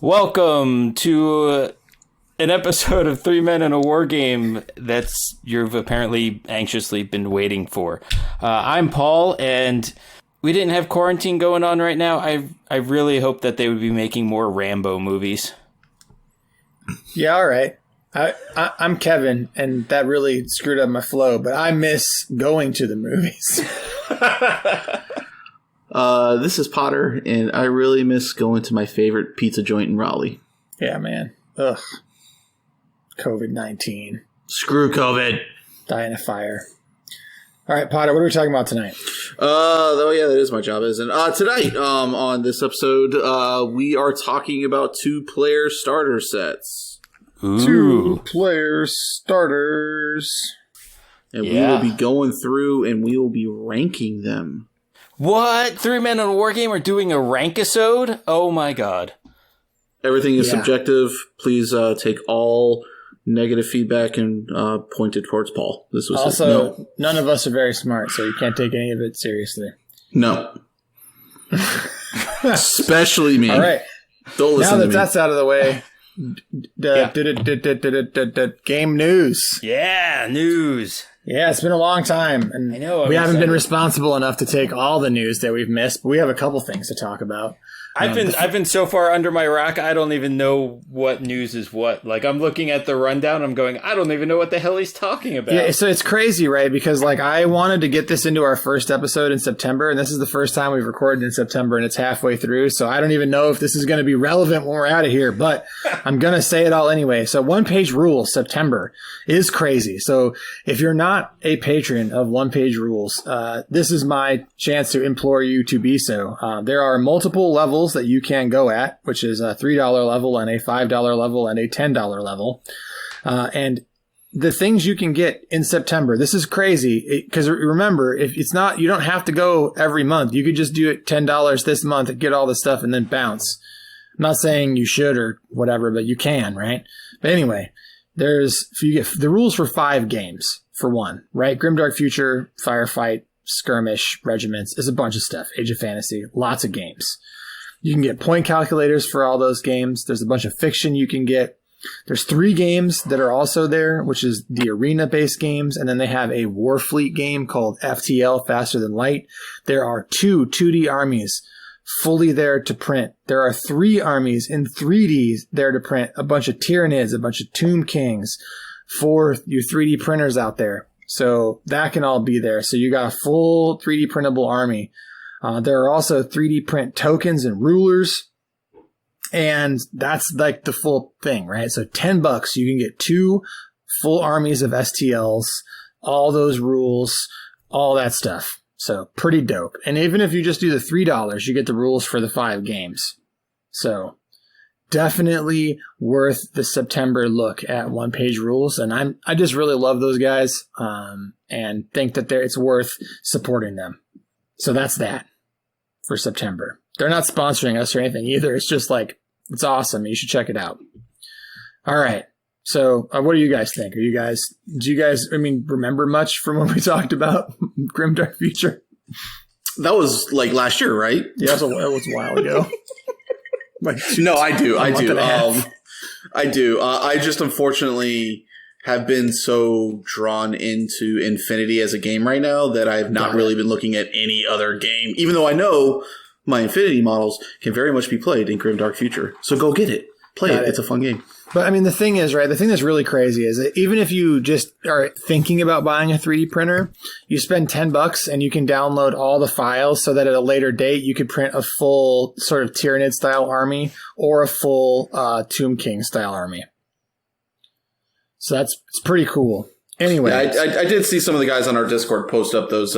Welcome to an episode of Three Men in a War Game that's you've apparently anxiously been waiting for. I'm Paul, and we didn't have quarantine going on right now. I really hope that they would be making more Rambo movies. Yeah, all right. I'm Kevin, and that really screwed up my flow, but I miss going to the movies. This is Potter, and I really miss going to my favorite pizza joint in Raleigh. Yeah, man. Ugh. COVID-19. Screw COVID. Die in a fire. All right, Potter, what are we talking about tonight? That is my job, isn't it? Tonight, on this episode, we are talking about two-player starter sets. Ooh. Two-player starters. And we will be going through, and we will be ranking them. What? Three Men in a War Game are doing a rank-isode? Oh my god. Everything is subjective. Please take all negative feedback and point it towards Paul. This was also, none of us are very smart, so you can't take any of it seriously. No. Especially me. All right. Don't listen to me. Now that that's out of the way, game news. Yeah, news. Yeah, it's been a long time, and I know, we haven't been responsible enough to take all the news that we've missed, but we have a couple things to talk about. I've been so far under my rock, I don't even know what news is what. Like, I'm looking at the rundown, I'm going, I don't even know what the hell he's talking about. Yeah, so it's crazy, right? Because, like, I wanted to get this into our first episode in September, and this is the first time we've recorded in September, and it's halfway through, so I don't even know if this is going to be relevant when we're out of here, but I'm going to say it all anyway. So One Page Rules, September, is crazy. So if you're not a patron of One Page Rules, this is my chance to implore you to be so. There are multiple levels that you can go at, which is a $3 level and a $5 level and a $10 level. And the things you can get in September, this is crazy because remember, if it's not, you don't have to go every month. You could just do it $10 this month and get all the stuff and then bounce. I'm not saying you should or whatever, but you can, right? But anyway, you get the rules for 5 games for one, right? Grimdark Future, Firefight, Skirmish, Regiments is a bunch of stuff. Age of Fantasy, lots of games. You can get point calculators for all those games. There's a bunch of fiction you can get. There's 3 games that are also there, which is the arena-based games, and then they have a Warfleet game called FTL, Faster Than Light. There are 2 2D armies fully there to print. There are 3 armies in 3D there to print, a bunch of Tyranids, a bunch of Tomb Kings, for you 3D printers out there. So that can all be there. So you got a full 3D printable army. There are also 3D print tokens and rulers, and that's like the full thing, right? So $10, you can get 2 full armies of STLs, all those rules, all that stuff. So pretty dope. And even if you just do the $3, you get the rules for the 5 games. So definitely worth the September look at One Page Rules, and I just really love those guys, and think that it's worth supporting them. So that's that for September. They're not sponsoring us or anything either. It's just like, it's awesome. You should check it out. All right. So what do you guys think? Do you guys, remember much from when we talked about Grimdark Future? That was like last year, right? Yeah, it was a while ago. No, I do. I do. I just unfortunately have been so drawn into Infinity as a game right now that I've not really been looking at any other game, even though I know my Infinity models can very much be played in Grimdark Future. So go get it. Play it. It's a fun game. But I mean, the thing is, right, the thing that's really crazy is that even if you just are thinking about buying a 3D printer, you spend $10 and you can download all the files so that at a later date you could print a full sort of Tyranid style army or a full Tomb King style army. So it's pretty cool. Anyway, yeah, I did see some of the guys on our Discord post up those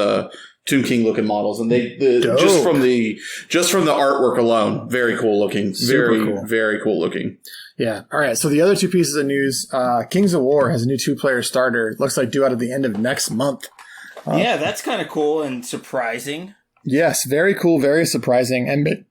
Tomb King looking models, and just from the artwork alone, very cool looking. Very cool looking. Yeah. All right. So the other 2 pieces of news, Kings of War has a new 2-player starter. Looks like due out at the end of next month. Yeah, that's kind of cool and surprising. Yes, very cool, very surprising, and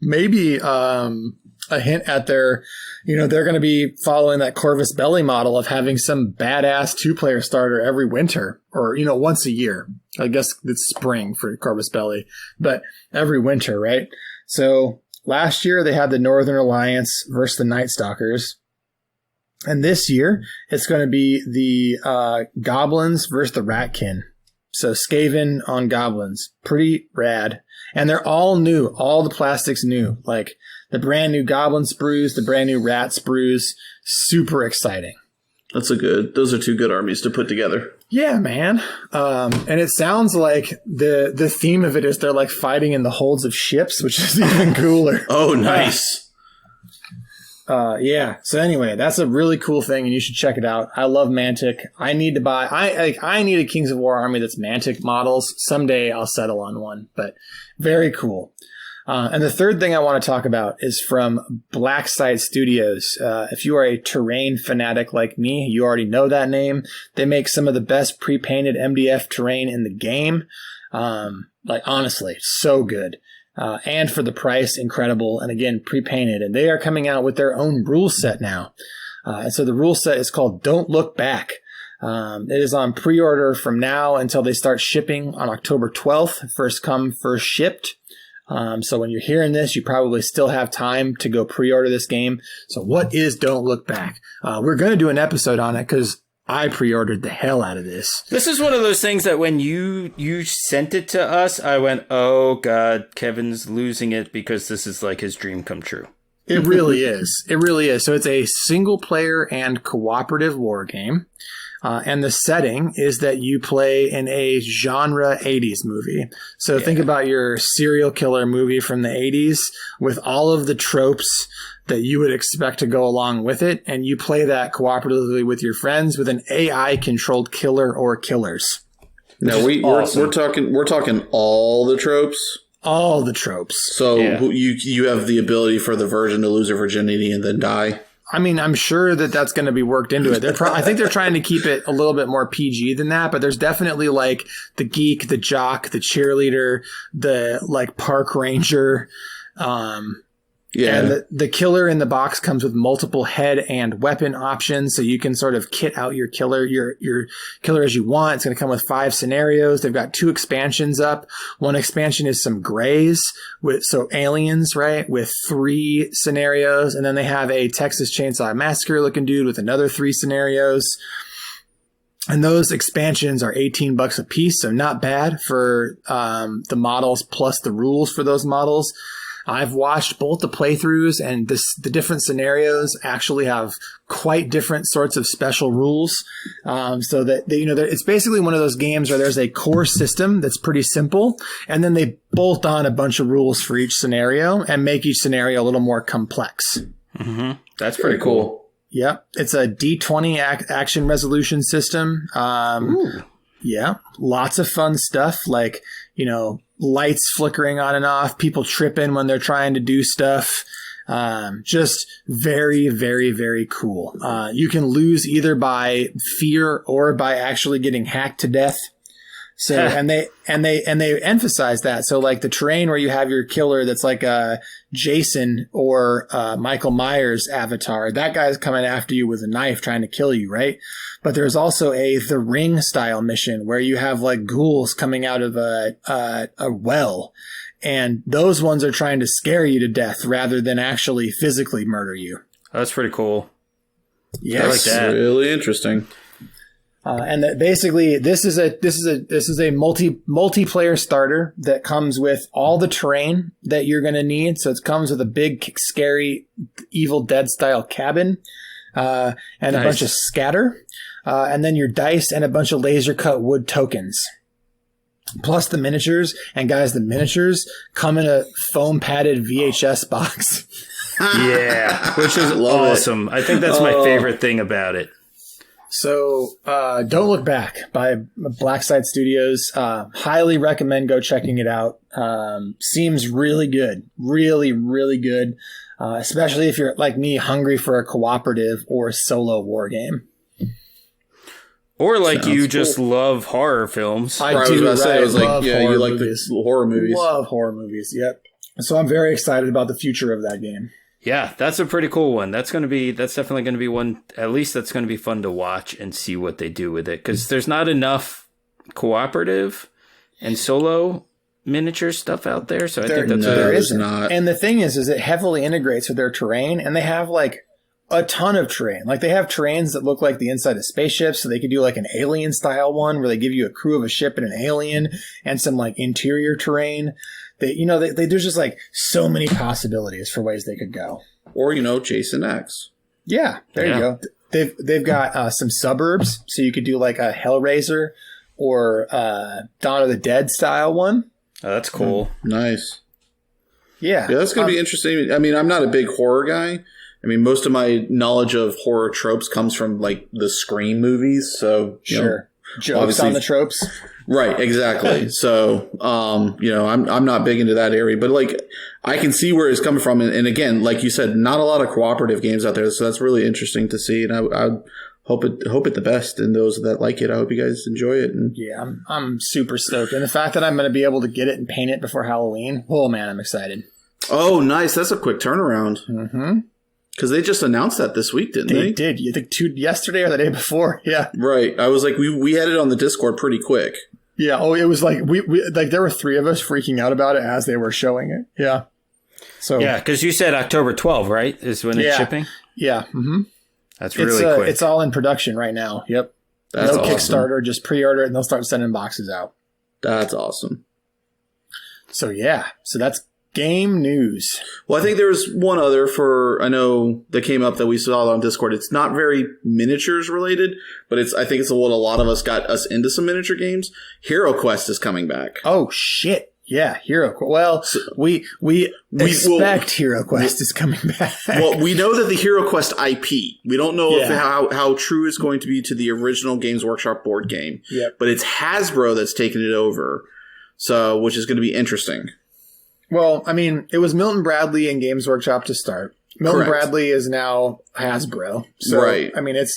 maybe a hint at they're going to be following that Corvus Belli model of having some badass 2-player starter every winter, or once a year. I guess it's spring for Corvus Belli, but every winter, right? So last year they had the Northern Alliance versus the Night Stalkers. And this year, it's going to be the Goblins versus the Ratkin. So Skaven on Goblins. Pretty rad. And they're all new. All the plastics new. Like the brand new Goblin sprues, the brand new Rat sprues. Super exciting. Those are two good armies to put together. Yeah, man. And it sounds like the theme of it is they're like fighting in the holds of ships, which is even cooler. Oh, nice. Yeah. So anyway, that's a really cool thing, and you should check it out. I love Mantic. I need to buy. I need a Kings of War army that's Mantic models. Someday I'll settle on one, but very cool. And the third thing I want to talk about is from Blackside Studios. If you are a terrain fanatic like me, you already know that name. They make some of the best pre-painted MDF terrain in the game. Like honestly, so good. And for the price, incredible. And again, pre-painted. And they are coming out with their own rule set now. And so the rule set is called Don't Look Back. It is on pre-order from now until they start shipping on October 12th. First come, first shipped. So when you're hearing this, you probably still have time to go pre-order this game. So what is Don't Look Back? We're going to do an episode on it because I pre-ordered the hell out of this. This is one of those things that when you sent it to us, I went, oh, God, Kevin's losing it because this is like his dream come true. It really is. It really is. So it's a single player and cooperative war game. And the setting is that you play in a genre 80s movie. So think about your serial killer movie from the 80s with all of the tropes that you would expect to go along with it. And you play that cooperatively with your friends with an AI controlled killer or killers. Now we're talking all the tropes. All the tropes. So you have the ability for the virgin to lose her virginity and then die. I mean, I'm sure that that's going to be worked into it. I think they're trying to keep it a little bit more PG than that, but there's definitely like the geek, the jock, the cheerleader, the like park ranger. And the killer in the box comes with multiple head and weapon options, so you can sort of kit out your killer as you want. It's going to come with 5 scenarios. They've got 2 expansions up. One expansion is some grays so aliens, right, with 3 scenarios, and then they have a Texas Chainsaw Massacre looking dude with another 3 scenarios. And those expansions are $18 a piece, so not bad for the models plus the rules for those models. I've watched both the playthroughs, and the different scenarios actually have quite different sorts of special rules. So that it's basically one of those games where there's a core system that's pretty simple, and then they bolt on a bunch of rules for each scenario and make each scenario a little more complex. Mm-hmm. That's pretty cool. Yep. It's a D20 action resolution system. Yeah. Lots of fun stuff like, lights flickering on and off, people tripping when they're trying to do stuff. Just very, very, very cool. You can lose either by fear or by actually getting hacked to death. So, and they emphasize that. So like the terrain where you have your killer that's like Jason or Michael Myers avatar, that guy's coming after you with a knife trying to kill you, right? But there's also The Ring style mission where you have like ghouls coming out of a well, and those ones are trying to scare you to death rather than actually physically murder you. That's pretty cool. Yes. I like that. Really interesting. And basically, this is a multiplayer starter that comes with all the terrain that you're going to need. So it comes with a big, scary, Evil Dead style cabin, and a bunch of scatter, and then your dice and a bunch of laser cut wood tokens. Plus the miniatures, and guys, the miniatures come in a foam padded VHS box. Yeah, which is awesome. I think that's my favorite thing about it. So, Don't Look Back by Blackside Studios. Highly recommend go checking it out. Seems really good. Really, really good. Especially if you're like me, hungry for a cooperative or solo war game. Or like you just love horror films. I do. I was about to say, I was like, yeah, you like movies. the horror movies. Love horror movies. Yep. So I'm very excited about the future of that game. Yeah, that's a pretty cool one. That's definitely going to be one, at least that's going to be fun to watch and see what they do with it. Because there's not enough cooperative and solo miniature stuff out there. So I There- think that's no, what there it is. there's not. And the thing is it heavily integrates with their terrain, and they have like a ton of terrain. Like they have terrains that look like the inside of spaceships, so they could do like an alien style one where they give you a crew of a ship and an alien and some like interior terrain. There's just like so many possibilities for ways they could go. Or, Jason X. Yeah, there you go. They've got some suburbs, so you could do like a Hellraiser or Dawn of the Dead style one. Oh, that's cool. Nice. Yeah, Yeah, that's going to be interesting. I mean, I'm not a big horror guy. I mean, most of my knowledge of horror tropes comes from like the Scream movies. So sure. Jokes obviously- on the tropes. Right, exactly. So, I'm not big into that area, but like I can see where it's coming from. And again, like you said, not a lot of cooperative games out there. So that's really interesting to see. And I hope it the best. And those that like it, I hope you guys enjoy it. And Yeah, I'm super stoked. And the fact that I'm going to be able to get it and paint it before Halloween, oh man, I'm excited. oh, nice. That's a quick turnaround. Mm-hmm. Because they just announced that this week, didn't They they? did. You think yesterday or the day before? Yeah. Right. I was like, we had it on the Discord pretty quick. Yeah. Oh, it was like we like there were 3 of us freaking out about it as they were showing it. Yeah. So Yeah, because you said October 12th, right? Is when it's Yeah. shipping? yeah. Mm-hmm. That's really quick. It's all in production right now. Yep. That's no awesome. Kickstarter, just pre-order it and they'll start sending boxes out. That's awesome. So yeah. So that's game news. Well, I think there was one other I know that came up that we saw on Discord. It's not very miniatures related, but I think it's what a lot of us got us into some miniature games. Hero Quest is coming back. Oh shit. Yeah, Hero Quest. Well, we expect Hero Quest is coming back. Well, we know that the Hero Quest IP. We don't know if Yeah. how true it's going to be to the original Games Workshop board game. Yep. But it's Hasbro that's taken it over, so which is going to be interesting. Well, I mean, it was Milton Bradley and Games Workshop to start. Milton Correct. Bradley is now Hasbro. So, Right. I mean, it's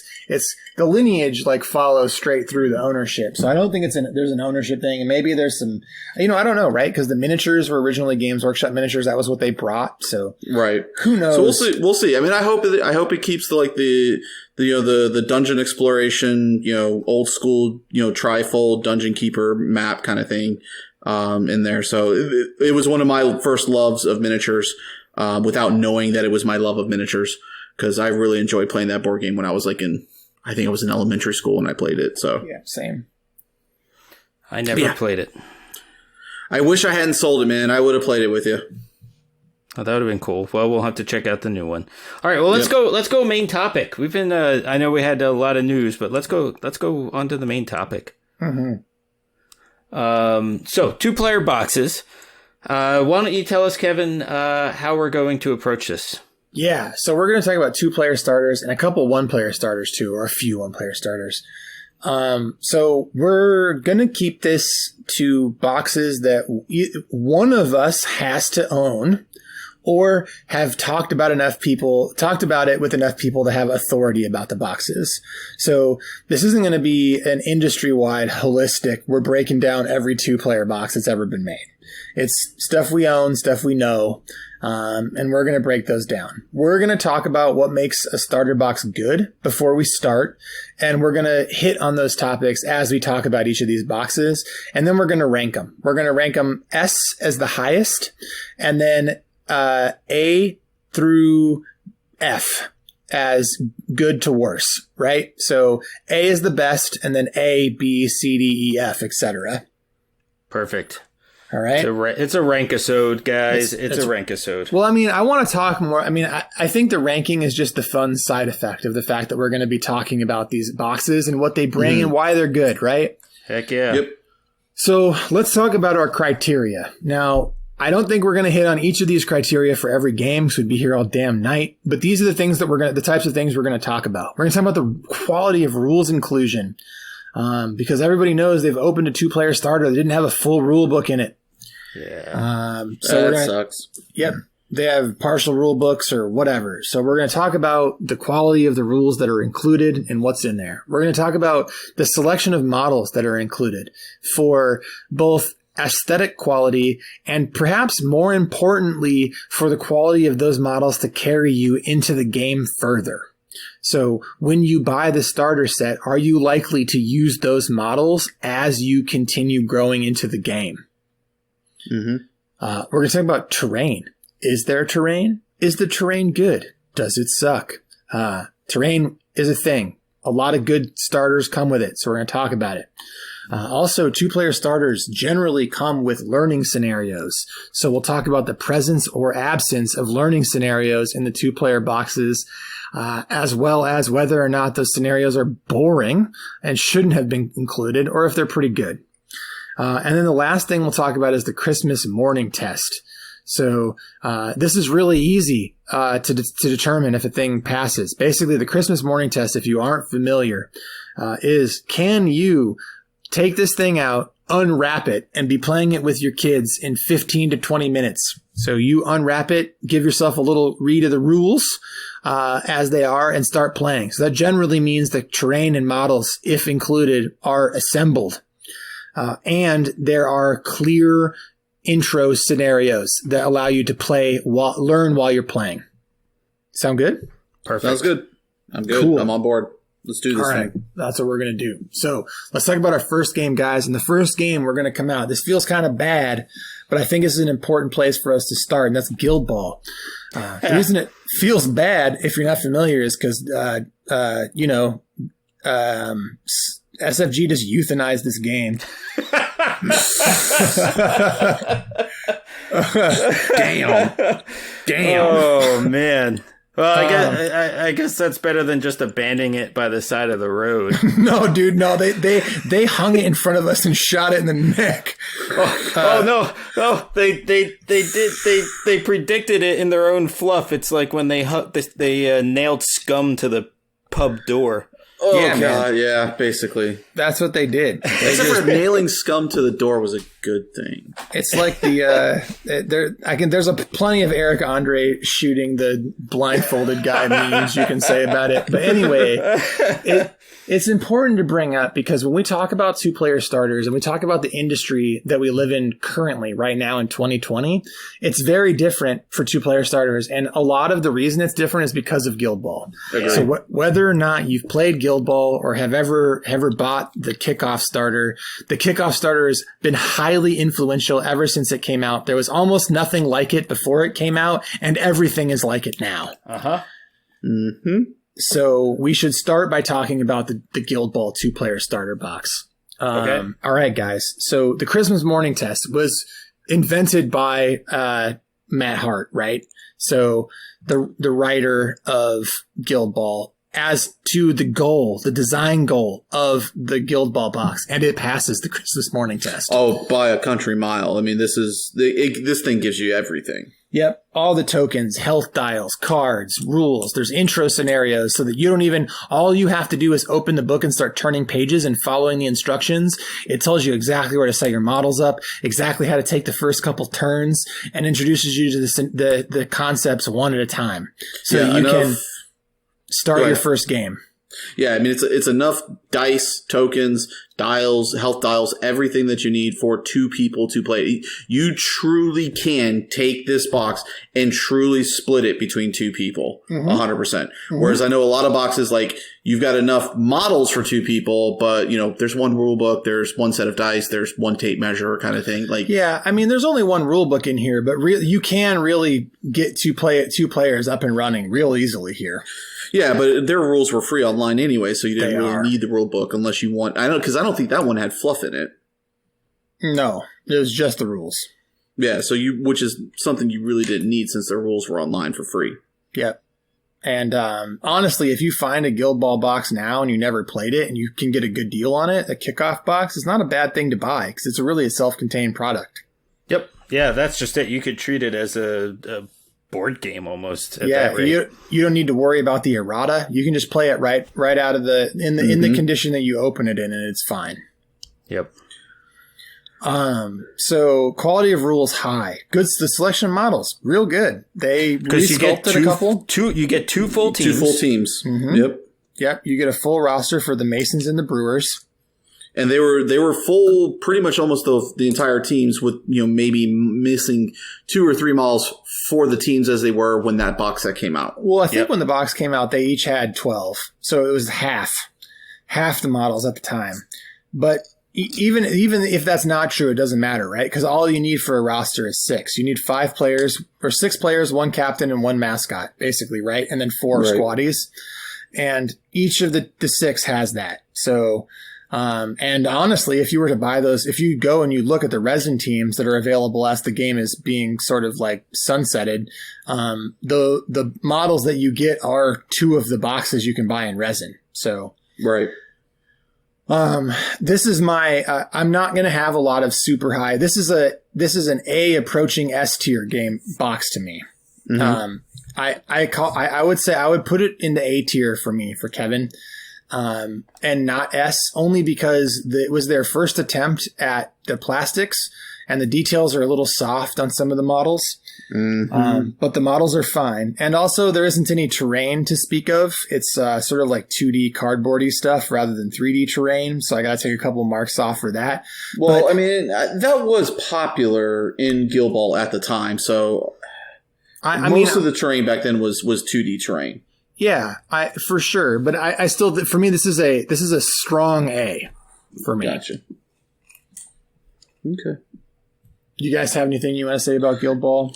the lineage like follows straight through the ownership. So I don't think there's an ownership thing. And maybe there's some, I don't know, right? Because the miniatures were originally Games Workshop miniatures. That was what they brought. So Right. who knows? So we'll see. I mean, I hope it keeps the dungeon exploration, old school, trifold dungeon keeper map kind of thing, in there. So it was one of my first loves of miniatures, without knowing that it was my love of miniatures, because I really enjoyed playing that board game when I was I think I was in elementary school when I played it. So yeah, same. I never played it. I wish I hadn't sold it, man. I would have played it with you. Oh, that would have been cool. Well, we'll have to check out the new one. All right. Well, let's go. Let's go main topic. We've been. I know we had a lot of news, but let's go on to the main topic. Mm-hmm. So 2-player boxes. Why don't you tell us, Kevin, how we're going to approach this? Yeah, so we're going to talk about 2-player starters and a couple 1-player starters too, or a few 1-player starters. So we're going to keep this to boxes that one of us has to own or have talked about it with enough people to have authority about the boxes. So this isn't going to be an industry-wide holistic, we're breaking down every 2-player box that's ever been made. It's stuff we own, stuff we know, and we're going to break those down. We're going to talk about what makes a starter box good before we start, and we're going to hit on those topics as we talk about each of these boxes, and then we're going to rank them. We're going to rank them S as the highest, and then A through F as good to worse, right? So A is the best, and then A, B, C, D, E, F, etc. Perfect. All right. It's a rankisode, guys. It's a rankisode. Well, I mean, I want to talk more. I mean, I think the ranking is just the fun side effect of the fact that we're going to be talking about these boxes and what they bring and why they're good, right? Heck yeah. Yep. So let's talk about our criteria. Now, I don't think we're going to hit on each of these criteria for every game because we'd be here all damn night. But these are the things that the types of things we're going to talk about. We're going to talk about the quality of rules inclusion, because everybody knows they've opened a 2-player starter that didn't have a full rule book in it. Yeah. So that sucks. Yep. They have partial rule books or whatever. So we're going to talk about the quality of the rules that are included and what's in there. We're going to talk about the selection of models that are included for both aesthetic quality and perhaps more importantly for the quality of those models to carry you into the game further. So when you buy the starter set, are you likely to use those models as you continue growing into the game? We're going to talk about terrain. Is there terrain? Is the terrain good? Does it suck? Terrain is a thing. A lot of good starters come with it, so we're going to talk about it. Also, 2-player starters generally come with learning scenarios. So we'll talk about the presence or absence of learning scenarios in the 2-player boxes, as well as whether or not those scenarios are boring and shouldn't have been included, or if they're pretty good. And then the last thing we'll talk about is the Christmas morning test. So this is really easy to determine if a thing passes. Basically, the Christmas morning test, if you aren't familiar, is can you take this thing out, unwrap it, and be playing it with your kids in 15 to 20 minutes. So you unwrap it, give yourself a little read of the rules as they are, and start playing. So that generally means the terrain and models, if included, are assembled. And there are clear intro scenarios that allow you to learn while you're playing. Sound good? Perfect. Sounds good. I'm good. Cool. I'm on board. Let's do this thing. That's what we're going to do. So let's talk about our first game, guys. And the first game we're going to come out. This feels kind of bad, but I think this is an important place for us to start, and that's Guild Ball. The reason it feels bad, if you're not familiar, is because, SFG just euthanized this game. Damn. Oh, man. Well, I guess that's better than just abandoning it by the side of the road. No, dude, no. They hung it in front of us and shot it in the neck. No. They predicted it in their own fluff. It's like when they nailed Scum to the pub door. Oh, yeah, God, yeah, basically. That's what they did. Except for nailing Scum to the door was a good thing. It's like there's plenty of Eric Andre shooting the blindfolded guy memes you can say about it. But anyway, it's important to bring up because when we talk about 2-player starters and we talk about the industry that we live in currently right now in 2020, it's very different for 2-player starters. And a lot of the reason it's different is because of Guild Ball. Okay. So whether or not you've played Guild Ball or have ever bought the Kickoff starter, the Kickoff starter has been highly influential ever since it came out. There was almost nothing like it before it came out, and everything is like it now. Uh-huh. Mm-hmm. So we should start by talking about the Guild Ball 2-player starter box. Okay. All right, guys. So the Christmas morning test was invented by Matt Hart, right? So the writer of Guild Ball, as to the design goal of the Guild Ball box, and it passes the Christmas morning test. Oh, by a country mile. I mean, this thing gives you everything. Yep. All the tokens, health dials, cards, rules. There's intro scenarios so that all you have to do is open the book and start turning pages and following the instructions. It tells you exactly where to set your models up, exactly how to take the first couple turns, and introduces you to the concepts one at a time. So you can start your first game. Yeah, I mean, it's enough dice, tokens, dials, health dials, everything that you need for 2 people to play. You truly can take this box and truly split it between 2 people, 100%. Mm-hmm. Whereas I know a lot of boxes, like, you've got enough models for 2 people, but, there's one rule book, there's one set of dice, there's one tape measure kind of thing. Like, yeah, I mean, there's only one rule book in here, but you can really get 2 players up and running real easily here. Yeah, but their rules were free online anyway, so you didn't really need the rule book unless you want. Because I don't think that one had fluff in it. No, it was just the rules. Yeah, which is something you really didn't need since their rules were online for free. Yep. And honestly, if you find a Guild Ball box now and you never played it and you can get a good deal on it, a Kickoff box, it's not a bad thing to buy because it's really a self-contained product. Yep. Yeah, that's just it. You could treat it as a board game almost. Yeah, you don't need to worry about the errata. You can just play it right out of in the condition that you open it in, and it's fine. Yep. So quality of rules high. Good. The selection of models real good. They resculpted a couple. You get 2 full teams. 2 full teams. Mm-hmm. Yep. You get a full roster for the Masons and the Brewers. And they were full pretty much almost the entire teams with, maybe missing 2 or 3 models for the teams as they were when that box set came out. Well, I think when the box came out, they each had 12. So it was half the models at the time. But even if that's not true, it doesn't matter, right? Because all you need for a roster is 6. You need 5 players or 6 players, 1 captain, and 1 mascot, basically, right? And then 4 squaddies. And each of the 6 has that. So, and honestly, if you were to buy those, if you go and you look at the resin teams that are available as the game is being sort of like sunsetted, the models that you get are 2 of the boxes you can buy in resin. So, right. This is my, I'm not going to have a lot of super high. This is an A approaching S tier game box to me. Mm-hmm. I would say I would put it in the A tier for me, for Kevin, and not S, only because it was their first attempt at the plastics and the details are a little soft on some of the models. Mm-hmm. But the models are fine. And also there isn't any terrain to speak of. It's sort of like 2D cardboardy stuff rather than 3D terrain. So I got to take a couple marks off for that. Well, but, I mean, that was popular in Guild Ball at the time. So most of the terrain back then was 2D terrain. Yeah, for sure. But I still, for me, this is a strong A for me. Gotcha. Okay. You guys have anything you want to say about Guild Ball?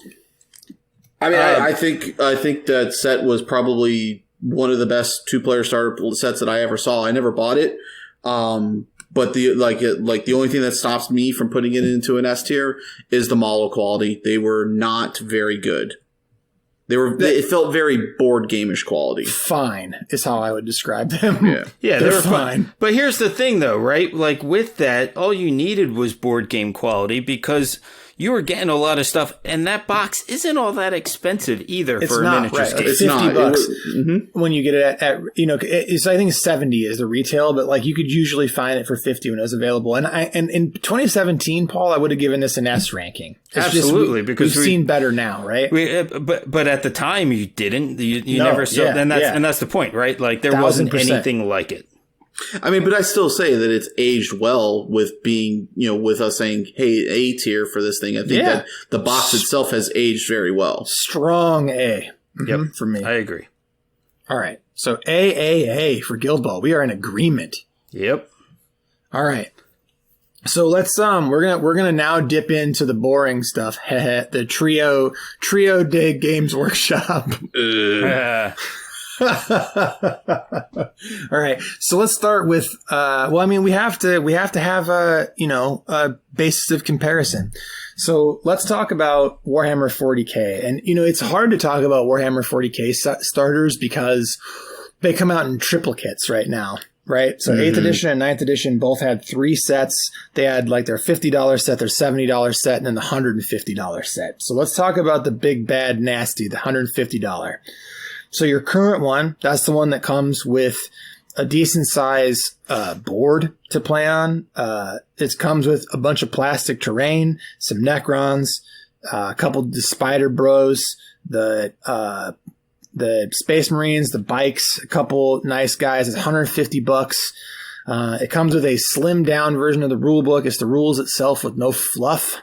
I mean, I think that set was probably one of the best 2-player starter sets that I ever saw. I never bought it, but the only thing that stops me from putting it into an S tier is the model quality. They were not very good. It felt very board game-ish quality. Fine is how I would describe them. Yeah, they were fine. But here's the thing, though, right? Like with that, all you needed was board game quality because you were getting a lot of stuff, and that box isn't all that expensive either for a miniatures game. It's $50 when you get it at it's, I think 70 is the retail, but like you could usually find it for 50 when it was available. And in 2017, Paul, I would have given this an S ranking. It's absolutely, because we've seen better now, right? But at the time you didn't. You never saw, and that's the point, right? Like there wasn't anything like it. I mean, but I still say that it's aged well with being, with us saying, hey, A tier for this thing. I think that the box itself has aged very well. Strong A. Yep. For me. I agree. All right. So AAA for Guild Ball. We are in agreement. Yep. All right. So let's we're gonna now dip into the boring stuff. The Trio Dig Games Workshop. All right. So let's start with we have to have a basis of comparison. So let's talk about Warhammer 40K. And it's hard to talk about Warhammer 40K starters because they come out in triplicates right now. Right. So 8th edition and 9th edition both had 3 sets. They had like their $50 set, their $70 set, and then the $150 set. So let's talk about the big bad nasty, the $150. So your current one, that's the one that comes with a decent size board to play on. It comes with a bunch of plastic terrain, some Necrons, a couple of the Spider Bros, the Space Marines, the bikes, a couple nice guys. It's $150. It comes with a slimmed down version of the rule book. It's the rules itself with no fluff.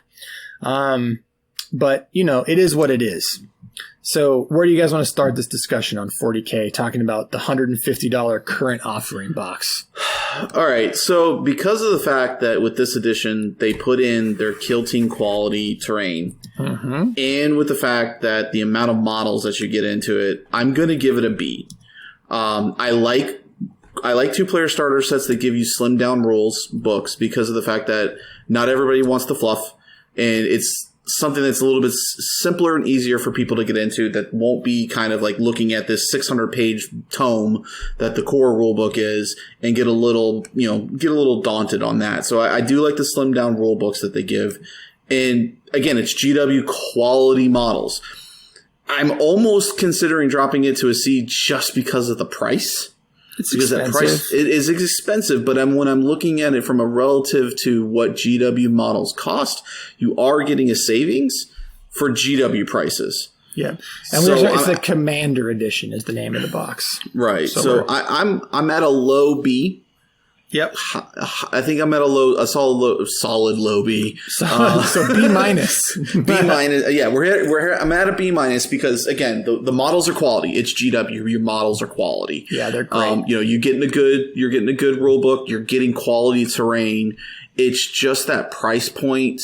But it is what it is. So where do you guys want to start this discussion on 40K, talking about the $150 current offering box? All right. So because of the fact that with this edition, they put in their Kill Team quality terrain, and with the fact that the amount of models that you get into it, I'm going to give it a B. I like 2-player starter sets that give you slimmed down rules books because of the fact that not everybody wants the fluff, and it's something that's a little bit simpler and easier for people to get into that won't be kind of like looking at this 600-page tome that the core rulebook is and get a little daunted on that. So I do like the slimmed down rule books that they give. And again, it's GW quality models. I'm almost considering dropping it to a C just because of the price. It's because expensive. That price it is expensive, but when I'm looking at it from a relative to what GW models cost, you are getting a savings for GW prices. Yeah, and it's the Commander Edition is the name of the box. Right. So I'm at a low B Yep. I think I'm at a solid low B. So B minus. B minus. Yeah, I'm at a B minus because again, the models are quality. It's GW. Your models are quality. Yeah, they're great. You're getting a good rule book. You're getting quality terrain. It's just that price point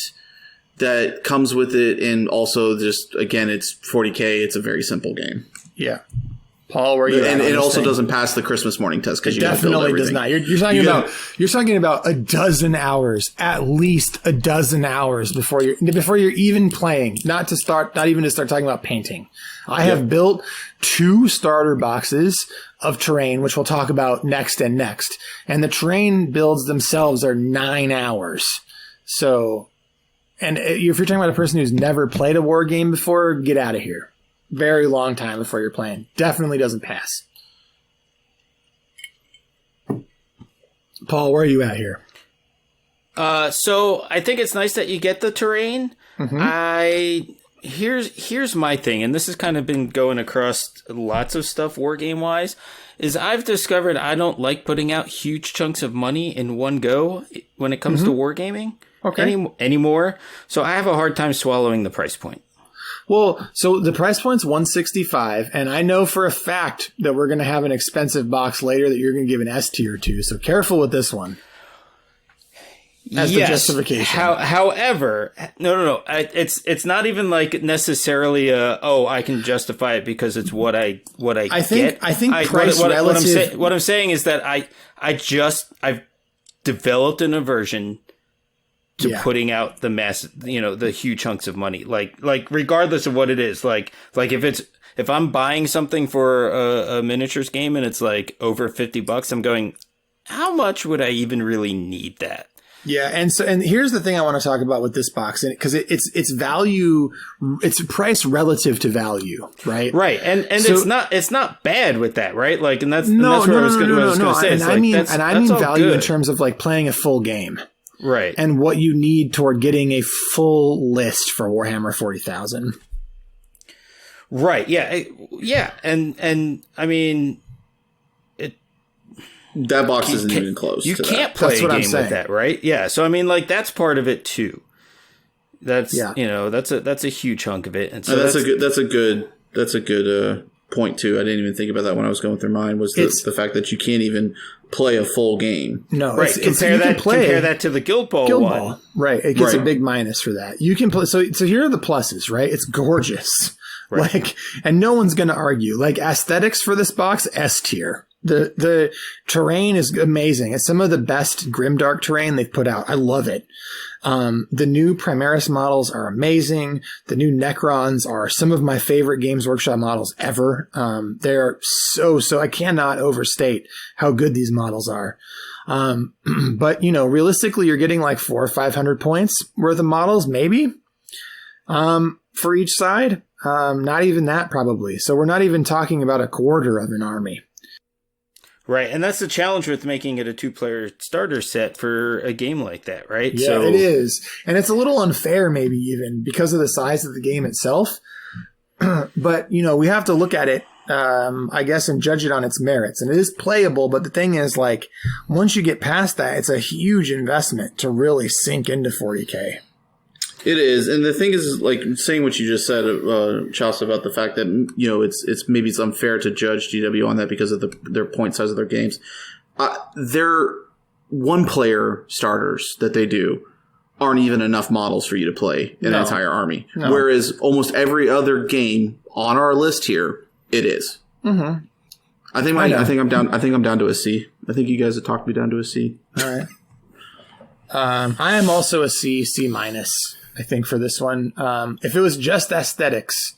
that comes with it, and also just again, it's 40K. It's a very simple game. Yeah. Paul, where you and it also doesn't pass the Christmas morning test because you definitely does not. You're talking about a dozen hours, at least a dozen hours before you're even playing. Not even to start talking about painting. I have built 2 starter boxes of terrain, which we'll talk about next, and the terrain builds themselves are 9 hours. So, and if you're talking about a person who's never played a war game before, get out of here. Very long time before you're playing. Definitely doesn't pass. Paul, where are you at here? So I think it's nice that you get the terrain. Mm-hmm. Here's my thing, and this has kind of been going across lots of stuff wargame wise, is I've discovered I don't like putting out huge chunks of money in one go when it comes to wargaming anymore. So I have a hard time swallowing the price point. Well, so the price point's $165, and I know for a fact that we're going to have an expensive box later that you're going to give an S tier to. So careful with this one. As the justification. However, no. It's not even like necessarily I can justify it because it's what I get. I think price relative. What I'm saying is that I've developed an aversion to putting out the mass, the huge chunks of money, like regardless of what it is, like if I'm buying something for a miniatures game and it's like over $50, I'm going, how much would I even really need that? Yeah, and here's the thing I want to talk about with this box, because it's value, it's price relative to value, right? Right, and so, it's not bad with that, right? Like, and that's what I was going to say. And I mean value good in terms of like playing a full game. Right. And what you need toward getting a full list for Warhammer 40,000. Right. Yeah. Yeah. And I mean, that box isn't even close. You can't play a game with that, right? Yeah. So I mean, like that's part of it too. That's that's a huge chunk of it. And so that's a good point too. I didn't even think about that when I was going through mine. Was the fact that you can't even play a full game. No, right. Compare that to the Guild Ball one. Right. It gets a big minus for that. You can play. So here are the pluses, right? It's gorgeous. Right. And no one's going to argue. Like aesthetics for this box, S tier. The terrain is amazing. It's some of the best Grimdark terrain they've put out. I love it. The new Primaris models are amazing. The new Necrons are some of my favorite Games Workshop models ever. They're so I cannot overstate how good these models are. But realistically, you're getting like 400 or 500 points worth of models, maybe, for each side. Not even that probably. So we're not even talking about a quarter of an army. Right, and that's the challenge with making it a 2-player starter set for a game like that, right? Yeah, it is. And it's a little unfair maybe even because of the size of the game itself. But, we have to look at it, I guess, and judge it on its merits. And it is playable, but the thing is, like, once you get past that, it's a huge investment to really sink into 40K. It is, and the thing is, like saying what you just said, Charles, about the fact that it's unfair to judge GW on that because of their point size of their games. Their 1-player starters that they do aren't even enough models for you to play an entire army. No. Whereas almost every other game on our list here, it is. Mm-hmm. I think I'm down to a C. I think you guys have talked me down to a C. All right. I am also a C minus. I think for this one, if it was just aesthetics,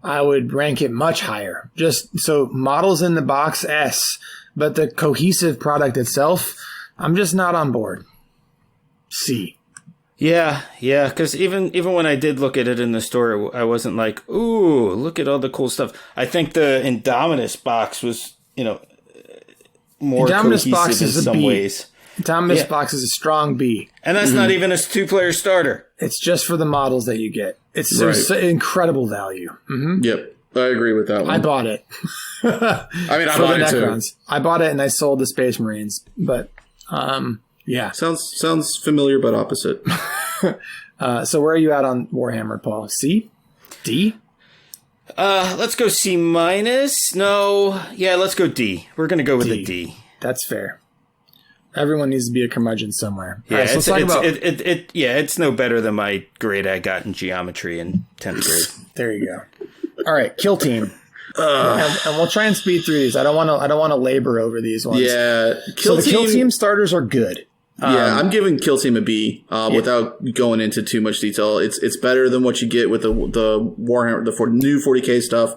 I would rank it much higher. Just so models in the box S, but the cohesive product itself, I'm just not on board. C. Yeah, because even when I did look at it in the store, I wasn't like, ooh, look at all the cool stuff. I think the Indominus box was, more Indominus cohesive in some ways. Indominus box is a strong B. And that's not even a 2-player starter. It's just for the models that you get. It's incredible value. Mm-hmm. Yep. I agree with that one. I bought it. I bought it too. I bought it and I sold the Space Marines, but Yeah. Sounds familiar but opposite. So where are you at on Warhammer, Paul? C? D? Let's go C minus. No, yeah, let's go D. We're gonna go with D. a D. That's fair. Everyone needs to be a curmudgeon somewhere. Yeah, All right, so let's talk about... it's no better than my grade I got in geometry in 10th grade. There you go. All right, Kill Team. And we'll try and speed through these. I don't want to labor over these ones. Yeah, Kill Team starters are good. Yeah, I'm giving Kill Team a B without going into too much detail. It's better than what you get with the Warhammer, new 40K stuff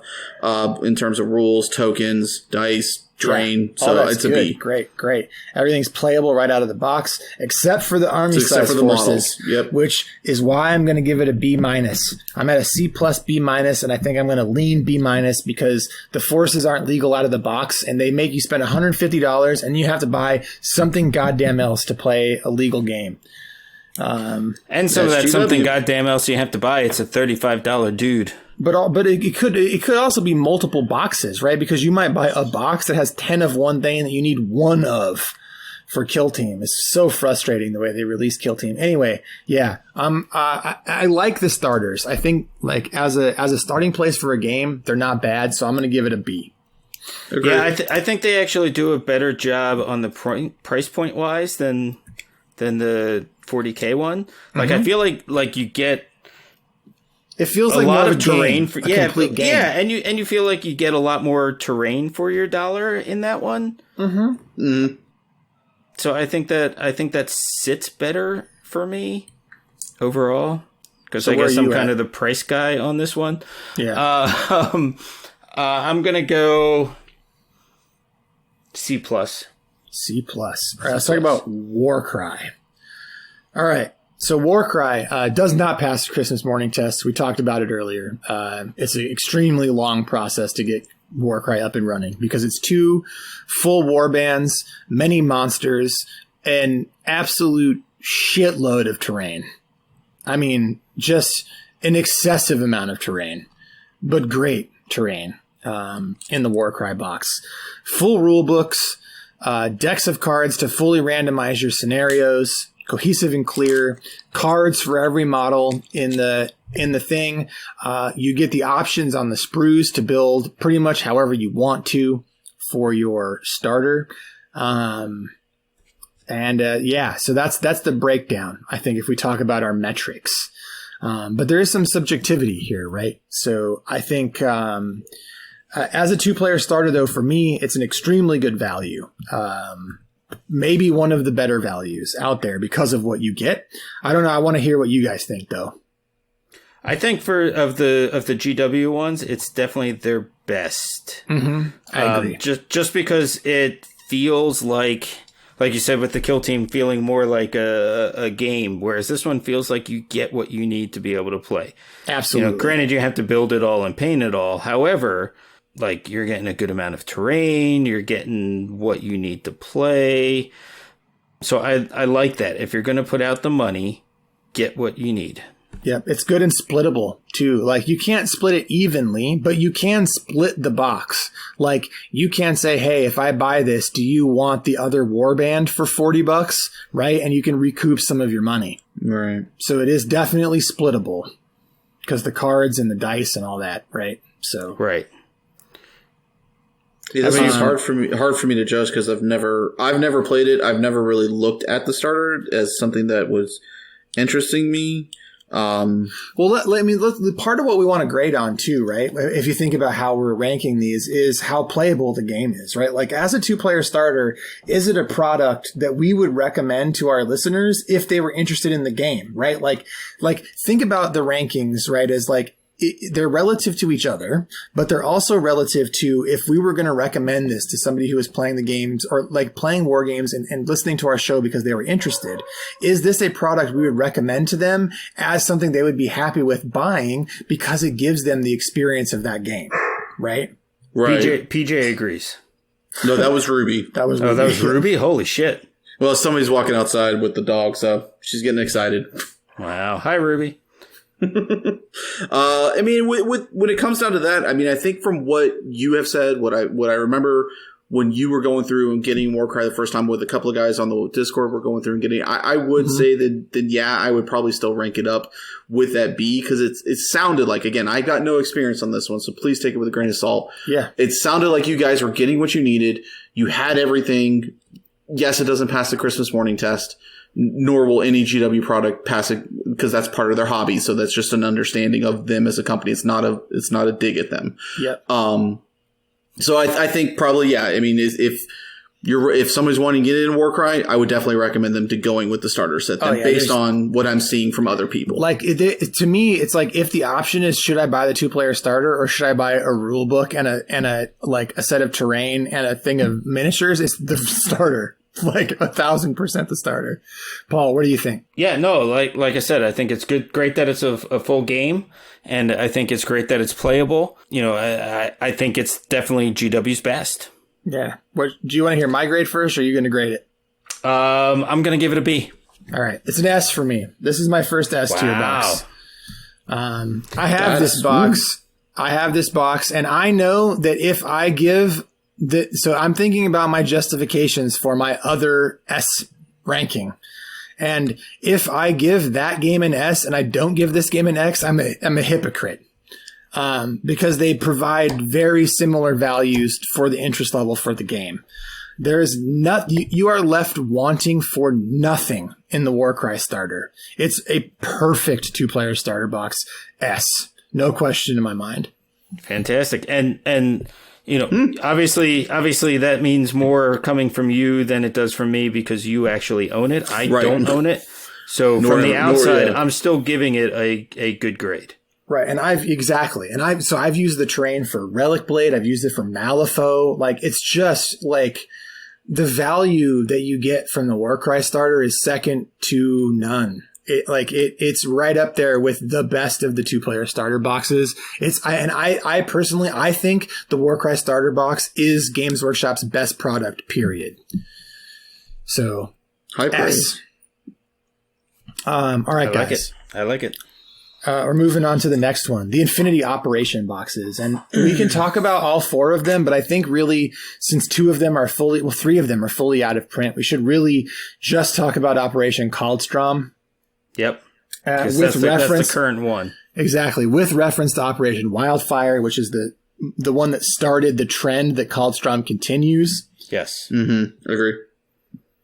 in terms of rules, tokens, dice, terrain. Yeah. So it's good. a B. Great. Everything's playable right out of the box, except for the army size forces, which is why I'm going to give it a B minus. I'm at a C plus B minus, and I think I'm going to lean B minus because the forces aren't legal out of the box, and they make you spend $150, and you have to buy something goddamn else to play a legal game. And some of that something goddamn else you have to buy. It's a $35 dude. But it could also be multiple boxes, right? Because you might buy a box that has 10 of one thing that you need one of for Kill Team. It's so frustrating the way they release Kill Team. Anyway, yeah, I like the starters. I think like as a starting place for a game, they're not bad. So I'm going to give it a B. Agreed. Yeah, I think they actually do a better job on the price point wise than the 40K one. Like I feel like you get. It feels a like lot more of terrain for complete game. Yeah, and you feel like you get a lot more terrain for your dollar in that one. Mm-hmm. So I think that sits better for me overall because I guess I'm kind of the price guy on this one. Yeah. I'm gonna go C plus. C plus. All right, let's talk about Warcry. All right. So Warcry does not pass the Christmas morning test. We talked about it earlier. It's an extremely long process to get Warcry up and running because it's 2 full war bands, many monsters, an absolute shitload of terrain. I mean, just an excessive amount of terrain, but great terrain in the Warcry box. Full rule books, decks of cards to fully randomize your scenarios, cohesive and clear, cards for every model in the thing. You get the options on the sprues to build pretty much however you want to for your starter. So that's the breakdown, I think, if we talk about our metrics. But there is some subjectivity here, right? So I think as a 2-player starter, though, for me, it's an extremely good value. Maybe one of the better values out there because of what you get. I don't know. I want to hear what you guys think, though. I think of the GW ones, it's definitely their best. Mm-hmm. I agree. Just because it feels like you said, with the Kill Team feeling more like a game, whereas this one feels like you get what you need to be able to play. Absolutely. Granted, you have to build it all and paint it all. However, like, you're getting a good amount of terrain, you're getting what you need to play. So I like that. If you're going to put out the money, get what you need. Yeah, it's good and splittable, too. Like, you can't split it evenly, but you can split the box. Like, you can say, hey, if I buy this, do you want the other warband for $40, right? And you can recoup some of your money. Right. So it is definitely splittable because the cards and the dice and all that, right? So right. Yeah, this is hard for me to judge because I've never played it. I've never really looked at the starter as something that was interesting me. Well, part of what we want to grade on too, right? If you think about how we're ranking these, is how playable the game is, right? Like, as a 2-player starter, is it a product that we would recommend to our listeners if they were interested in the game, right? Like think about the rankings, right? As like, they're relative to each other, but they're also relative to if we were going to recommend this to somebody who is playing the games or like playing war games and listening to our show because they were interested. Is this a product we would recommend to them as something they would be happy with buying because it gives them the experience of that game, right? Right. PJ agrees. No, that was Ruby. That was Ruby? Holy shit. Well, somebody's walking outside with the dog, so she's getting excited. Wow. Hi, Ruby. I mean, when it comes down to that, I mean, I think from what you have said, what I remember when you were going through and getting Warcry the first time with a couple of guys on the Discord, we're going through and getting, I would say that yeah, I would probably still rank it up with that B, because it sounded like, again, I got no experience on this one, so please take it with a grain of salt. Yeah. It sounded like you guys were getting what you needed. You had everything. Yes, it doesn't pass the Christmas morning test, nor will any GW product pass it, because that's part of their hobby. So that's just an understanding of them as a company. It's not a dig at them. Yep. So I think probably, yeah. I mean, if somebody's wanting to get in Warcry, I would definitely recommend them to going with the starter set then, based on what I'm seeing from other people. Like to me, it's like, if the option is, should I buy the 2-player starter or should I buy a rule book and a like a set of terrain and a thing of miniatures? It's the starter. Like 1,000% the starter. Paul, what do you think? Yeah, no, like I said, I think it's great that it's a full game, and I think it's great that it's playable. You know, I think it's definitely GW's best. Yeah. What do you want to hear? My grade first, or are you going to grade it? I'm going to give it a B. All right, it's an S for me. This is my first S tier box. I have this box. I have this box, and I know that if I give so I'm thinking about my justifications for my other S ranking. And if I give that game an S and I don't give this game an X, I'm a hypocrite. Because they provide very similar values for the interest level for the game. There is you are left wanting for nothing in the Warcry starter. It's a perfect 2-player starter box. S. No question in my mind. Fantastic. And you know, obviously that means more coming from you than it does from me, because you actually own it. I don't own it. So from the outside, I'm still giving it a good grade. Right. And I've used the terrain for Relic Blade. I've used it for Malifaux. Like, it's just like the value that you get from the Warcry starter is second to none. It's right up there with the best of the 2-player starter boxes. I personally think the Warcry starter box is Games Workshop's best product, period. So, high praise. All right, guys. I like it. We're moving on to the next one, the Infinity Operation boxes. And we can talk about all 4 of them, but I think really, since 3 of them are fully out of print, we should really just talk about Operation Kaldstrom. Yep. With that's reference, the current one. Exactly. With reference to Operation Wildfire, which is the one that started the trend that Kaldstrom continues. Yes. Mm-hmm. Agree.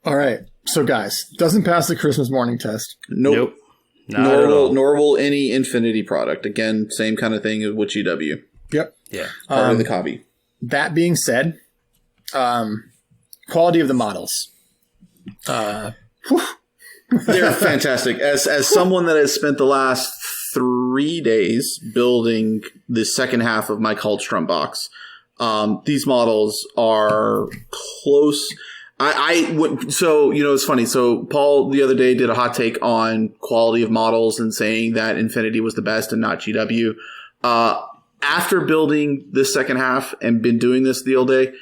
All right. So, guys, doesn't pass the Christmas morning test. Nope. Nor will any Infinity product. Again, same kind of thing with GW. Yep. Yeah. Part of the hobby. That being said, quality of the models. They're fantastic. As someone that has spent the last 3 days building the second half of my Kaldstrom box, these models are close. So, you know, it's funny. So Paul the other day did a hot take on quality of models and saying that Infinity was the best and not GW. After building this second half and been doing this the whole day,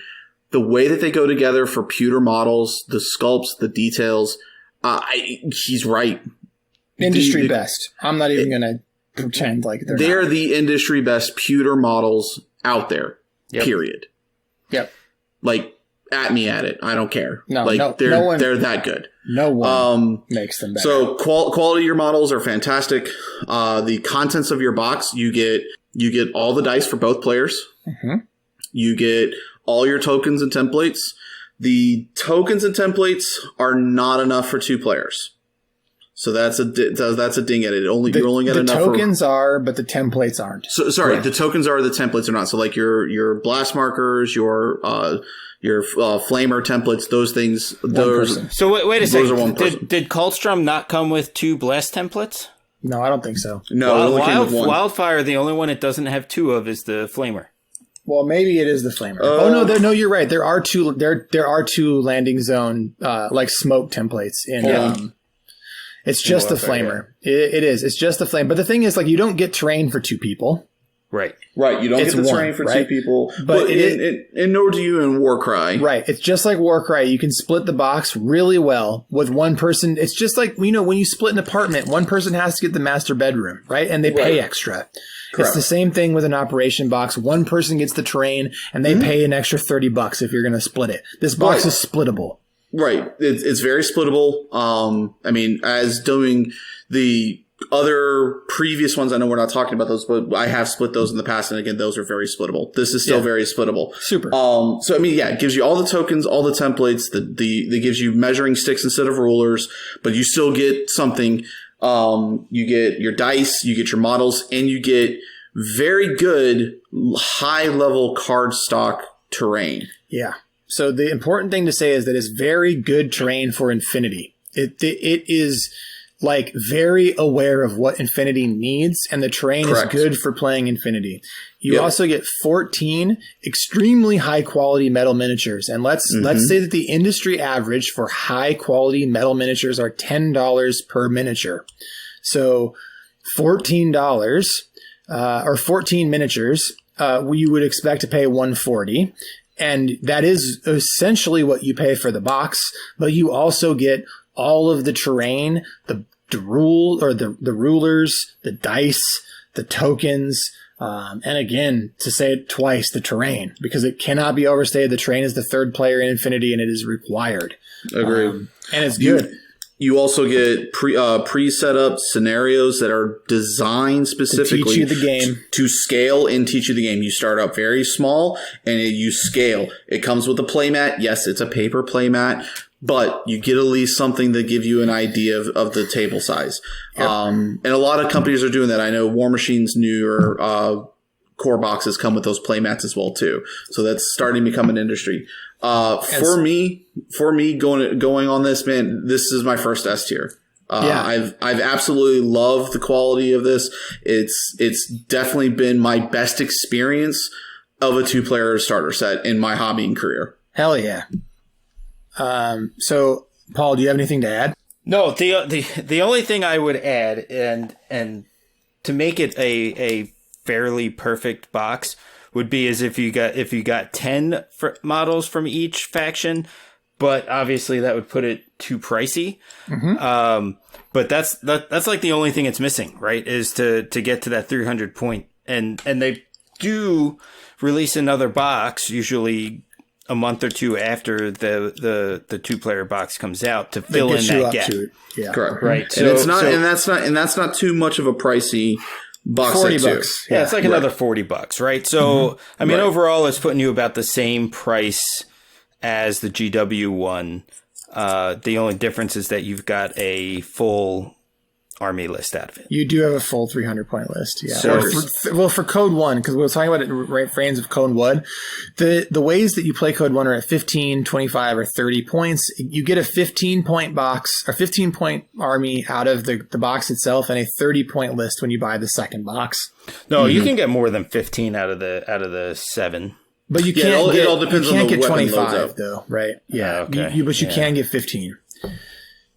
the way that they go together for pewter models, the sculpts, the details, he's right. Industry best. I'm not even going to pretend like they're not. The industry best pewter models out there. Yep. Period. Yep. Like, at me at it. I don't care. They're that good. No one makes them better. So quality of your models are fantastic. The contents of your box, you get all the dice for both players. Mm-hmm. You get all your tokens and templates. The tokens and templates are not enough for 2 players. So that's a ding at it. You only get enough. The tokens are, but the templates aren't. So sorry, correct. The tokens are, the templates are not. So like your blast markers, your flamer templates, those things. So wait a second. Did Kaldstrom not come with 2 blast templates? No, I don't think so. No, it only came with 1. Wildfire, the only one it doesn't have 2 of is the flamer. Well, maybe it is the flamer. No, you're right. There are 2. There are 2 landing zone like smoke templates in. It's just the flamer. Yeah. It is. It's just the flame. But the thing is, like, you don't get terrain for 2 people. Right. Right. You don't It's get the one, terrain for right? two people, But and nor do you in Warcry. Right. It's just like Warcry. You can split the box really well with one person. It's just like, when you split an apartment, one person has to get the master bedroom, right? And they pay extra. It's the same thing with an operation box. One person gets the terrain and they pay an extra $30 if you're going to split it. This box is splittable. Right. It's very splittable. I mean, as doing the other previous ones, I know we're not talking about those, but I have split those in the past. And again, those are very splittable. This is still very splittable. Super. So, I mean, it gives you all the tokens, all the templates, that gives you measuring sticks instead of rulers, but you still get something. You get your dice, you get your models, and you get very good high level card stock terrain. Yeah. So the important thing to say is that it's very good terrain for Infinity. It is like very aware of what Infinity needs, and the terrain is good for playing Infinity. You also get 14 extremely high quality metal miniatures. And let's say that the industry average for high quality metal miniatures are $10 per miniature. So $14 or 14 miniatures, you would expect to pay $140. And that is essentially what you pay for the box, but you also get all of the terrain, the rulers, the dice, the tokens, and again, to say it twice, the terrain, because it cannot be overstated. The terrain is the third player in Infinity, and it is required. Agreed. And it's good. You also get pre-set up scenarios that are designed specifically to teach you the game, to scale and teach you the game. You start up very small and you scale. It comes with a playmat. Yes, it's a paper playmat, but you get at least something that gives you an idea of the table size. Yep. And a lot of companies are doing that. I know War Machine's newer core boxes come with those playmats as well too. So that's starting to become an industry. For me going on this, man, this is my first S tier. I've absolutely loved the quality of this. It's definitely been my best experience of a 2-player starter set in my hobbying career. Hell yeah. So Paul, do you have anything to add? No, the only thing I would add, and to make it a fairly perfect box, would be as if you got 10 models from each faction, but obviously that would put it too pricey. Mm-hmm. But that's like the only thing it's missing, right? Is to get to that 300 point, and they do release another box usually a month or two after the 2-player box comes out to fill in that gap. Yeah, correct. Right. And that's not too much of a pricey box. $40. Yeah, it's like another $40, right? So I mean, overall, it's putting you about the same price as the GW one. The only difference is that you've got a full army list out of it. You do have a full 300 point list. Yeah. So, for Code 1, because we were talking about it right frames of Code 1, the ways that you play Code 1 are at 15, 25, or 30 points. You get a 15 point box or 15 point army out of the box itself, and a 30 point list when you buy the second box. No, you can get more than 15 out of the 7. But you can't it all depends on the weapon 25 though, right? Yeah. Okay. But you can get 15.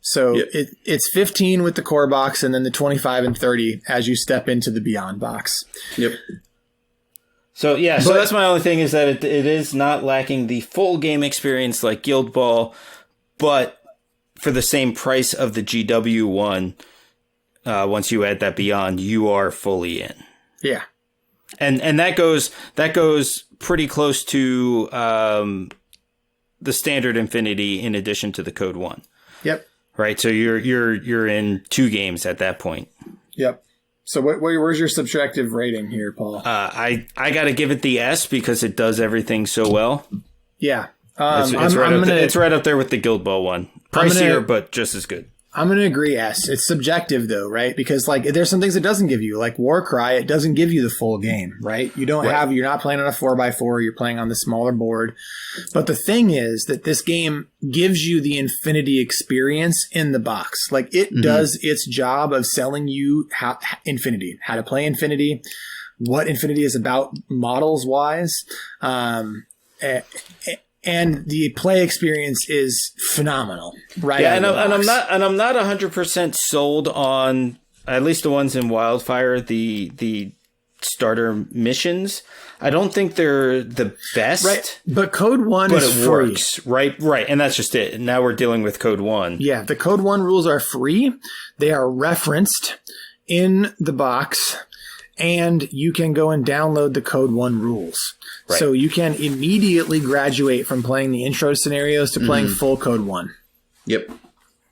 So it's 15 with the core box, and then the 25 and 30 as you step into the Beyond box. Yep. So so that's my only thing, is that it is not lacking the full game experience like Guild Ball, but for the same price of the GW one, once you add that Beyond, you are fully in. Yeah. And that goes pretty close to the standard Infinity in addition to the Code 1. Yep. Right, so you're in 2 games at that point. Yep. So where's your subjective rating here, Paul? I got to give it the S because it does everything so well. Yeah, it's right up there with the Guild Ball one. Pricier, but just as good. I'm going to agree S. It's subjective though, right? Because like there's some things it doesn't give you, like Warcry, it doesn't give you the full game, right? You're not playing on a 4x4, you're playing on the smaller board. But the thing is that this game gives you the Infinity experience in the box. Like it does its job of selling you Infinity, how to play Infinity, what Infinity is about models wise. And the play experience is phenomenal, right? Yeah, and I'm not 100% sold on, at least the ones in Wildfire, the starter missions. I don't think they're the best. Right. But Code 1 but is it free. works. Right. And that's just it. Now we're dealing with Code 1. Yeah, the Code 1 rules are free. They are referenced in the box, and you can go and download the Code 1 rules. Right. So you can immediately graduate from playing the intro scenarios to playing full Code 1. Yep.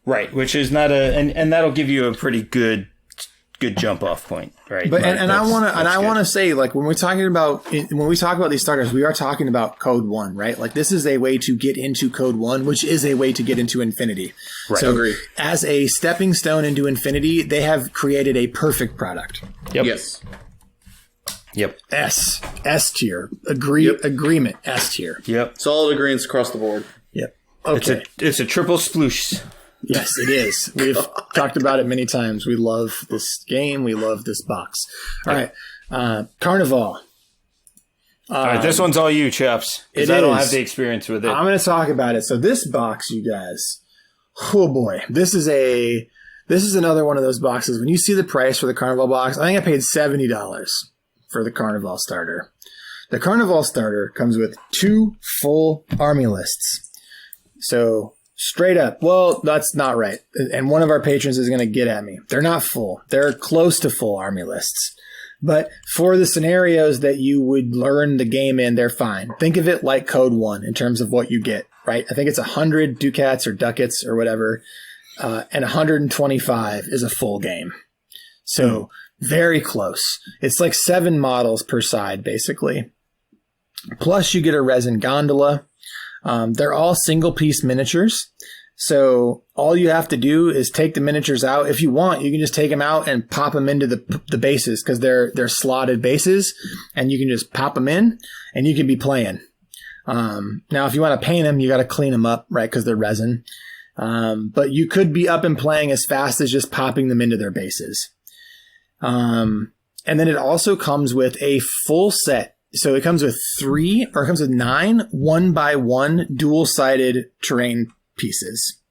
Right, which is not and that'll give you a pretty good jump off point, right? But right, and I want to say, like, when we talk about these starters, we are talking about Code 1, right? Like, this is a way to get into Code 1, which is a way to get into Infinity. Right. So Agree. as a stepping stone into Infinity, they have created a perfect product. Yep. Yes. Yep. S tier. Agreement. S tier. Yep. Solid agreements across the board. Yep. Okay. It's a triple sploosh. Yes, it is. We've talked about it many times. We love this game. We love this box. All right. Carnival. All right, this one's all you, Chaps. Because I don't have the experience with it. I'm going to talk about it. So this box, you guys, oh boy, this is another one of those boxes. When you see the price for the Carnival box, I think I paid $70 for the Carnival starter. The Carnival starter comes with 2 full army lists. So straight up, well, that's not right. And one of our patrons is going to get at me. They're not full. They're close to full army lists. But for the scenarios that you would learn the game in, they're fine. Think of it like Code 1 in terms of what you get, right? I think it's 100 ducats or ducats or whatever, and 125 is a full game. So very close. It's like 7 models per side, basically. Plus you get a resin gondola. They're all single-piece miniatures. So all you have to do is take the miniatures out. If you want, you can just take them out and pop them into the bases because they're slotted bases, and you can just pop them in, and you can be playing. Now, if you want to paint them, you got to clean them up, right, because they're resin. But you could be up and playing as fast as just popping them into their bases. And then it also comes with a full set. So it comes with 9 1x1 dual-sided terrain pieces.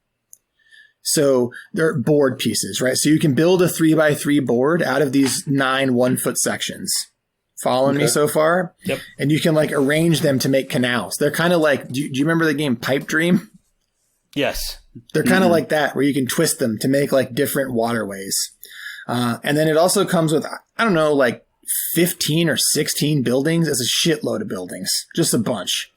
So they're board pieces, right? So you can build a 3x3 board out of these 9 1-foot sections. Following me so far? Yep. And you can like arrange them to make canals. They're kind of like, do you remember the game Pipe Dream? Yes. They're kind of like that, where you can twist them to make like different waterways. And then it also comes with, I don't know, like 15 or 16 buildings. It's a shitload of buildings, just a bunch.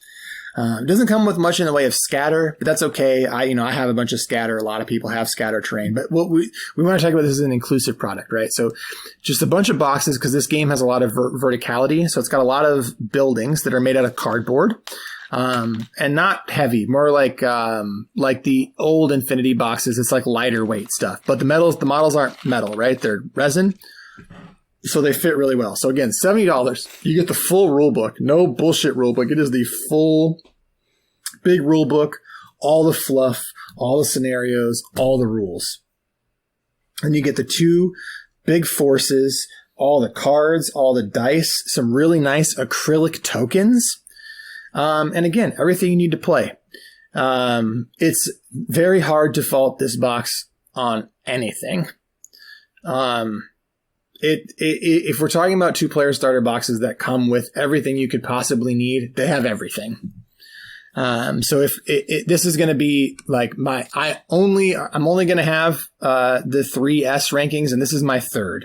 It doesn't come with much in the way of scatter, but that's okay. I have a bunch of scatter. A lot of people have scatter terrain, but what we want to talk about this as an inclusive product, right? So just a bunch of boxes, because this game has a lot of verticality. So it's got a lot of buildings that are made out of cardboard, and not heavy, more like the old Infinity boxes. It's like lighter weight stuff, but the models aren't metal, right? They're resin. So they fit really well. So again, $70. You get the full rule book. No bullshit rule book. It is the full big rule book, all the fluff, all the scenarios, all the rules. And you get the 2 big forces, all the cards, all the dice, some really nice acrylic tokens. And again, everything you need to play. It's very hard to fault this box on anything. If we're talking about 2-player starter boxes that come with everything you could possibly need, they have everything. So if this is going to be like I'm only going to have the 3S rankings, and this is my 3rd.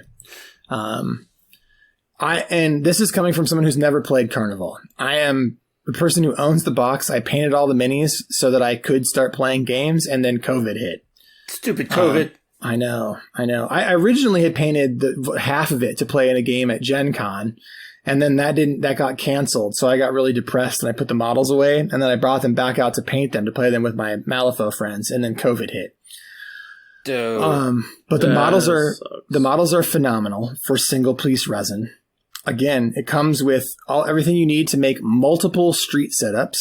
And this is coming from someone who's never played Carnival. I am the person who owns the box. I painted all the minis so that I could start playing games, and then COVID hit. Stupid COVID. I know. I originally had painted half of it to play in a game at Gen Con, and then that got canceled. So I got really depressed, and I put the models away, and then I brought them back out to paint them, to play them with my Malifaux friends, and then COVID hit. Dude. But the models are phenomenal for single piece resin. Again, it comes with everything you need to make multiple street setups.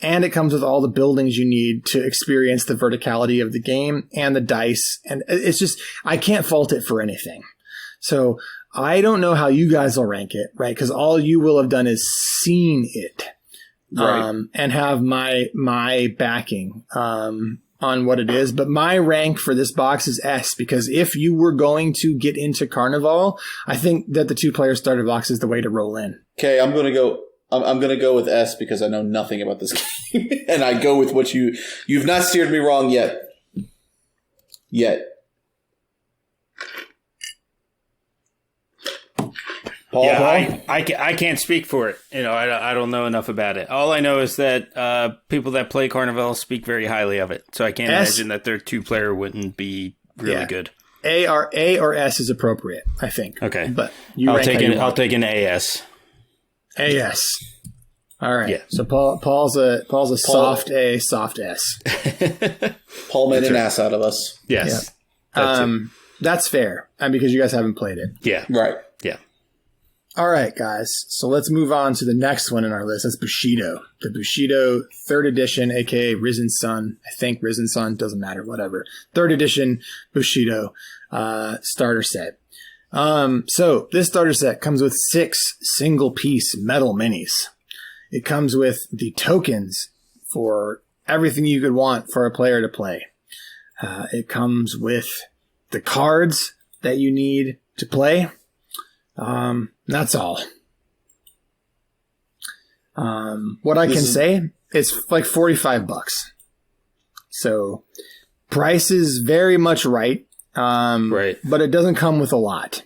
And it comes with all the buildings you need to experience the verticality of the game and the dice. And it's just, I can't fault it for anything. So I don't know how you guys will rank it, right? Because all you will have done is seen it, right, and have my backing. on what it is, but my rank for this box is S, because if you were going to get into Carnival, I think that the 2-player starter box is the way to roll in. Okay, I'm gonna go. I'm gonna go with S because I know nothing about this game, and I go with what you've not steered me wrong yet. Paul, Yeah, I can't speak for it. I don't know enough about it. All I know is that people that play Carnival speak very highly of it. So I can't imagine that their 2-player wouldn't be really good. A or S is appropriate, I think. Okay, but I'll take an AS. AS. All right. Yeah. So Paul's a soft A, soft S. Paul made an ass out of us. Yes. Yeah. That's fair, and because you guys haven't played it. Yeah. Right. Yeah. All right, guys. So let's move on to the next one in our list. That's Bushido. The Bushido 3rd edition, aka Risen Sun. I think Risen Sun, doesn't matter, whatever. 3rd edition Bushido starter set. So this starter set comes with 6 single-piece metal minis. It comes with the tokens for everything you could want for a player to play. It comes with the cards that you need to play. That's all. What I can say, it's like $45. So price is very much right. Right. But it doesn't come with a lot.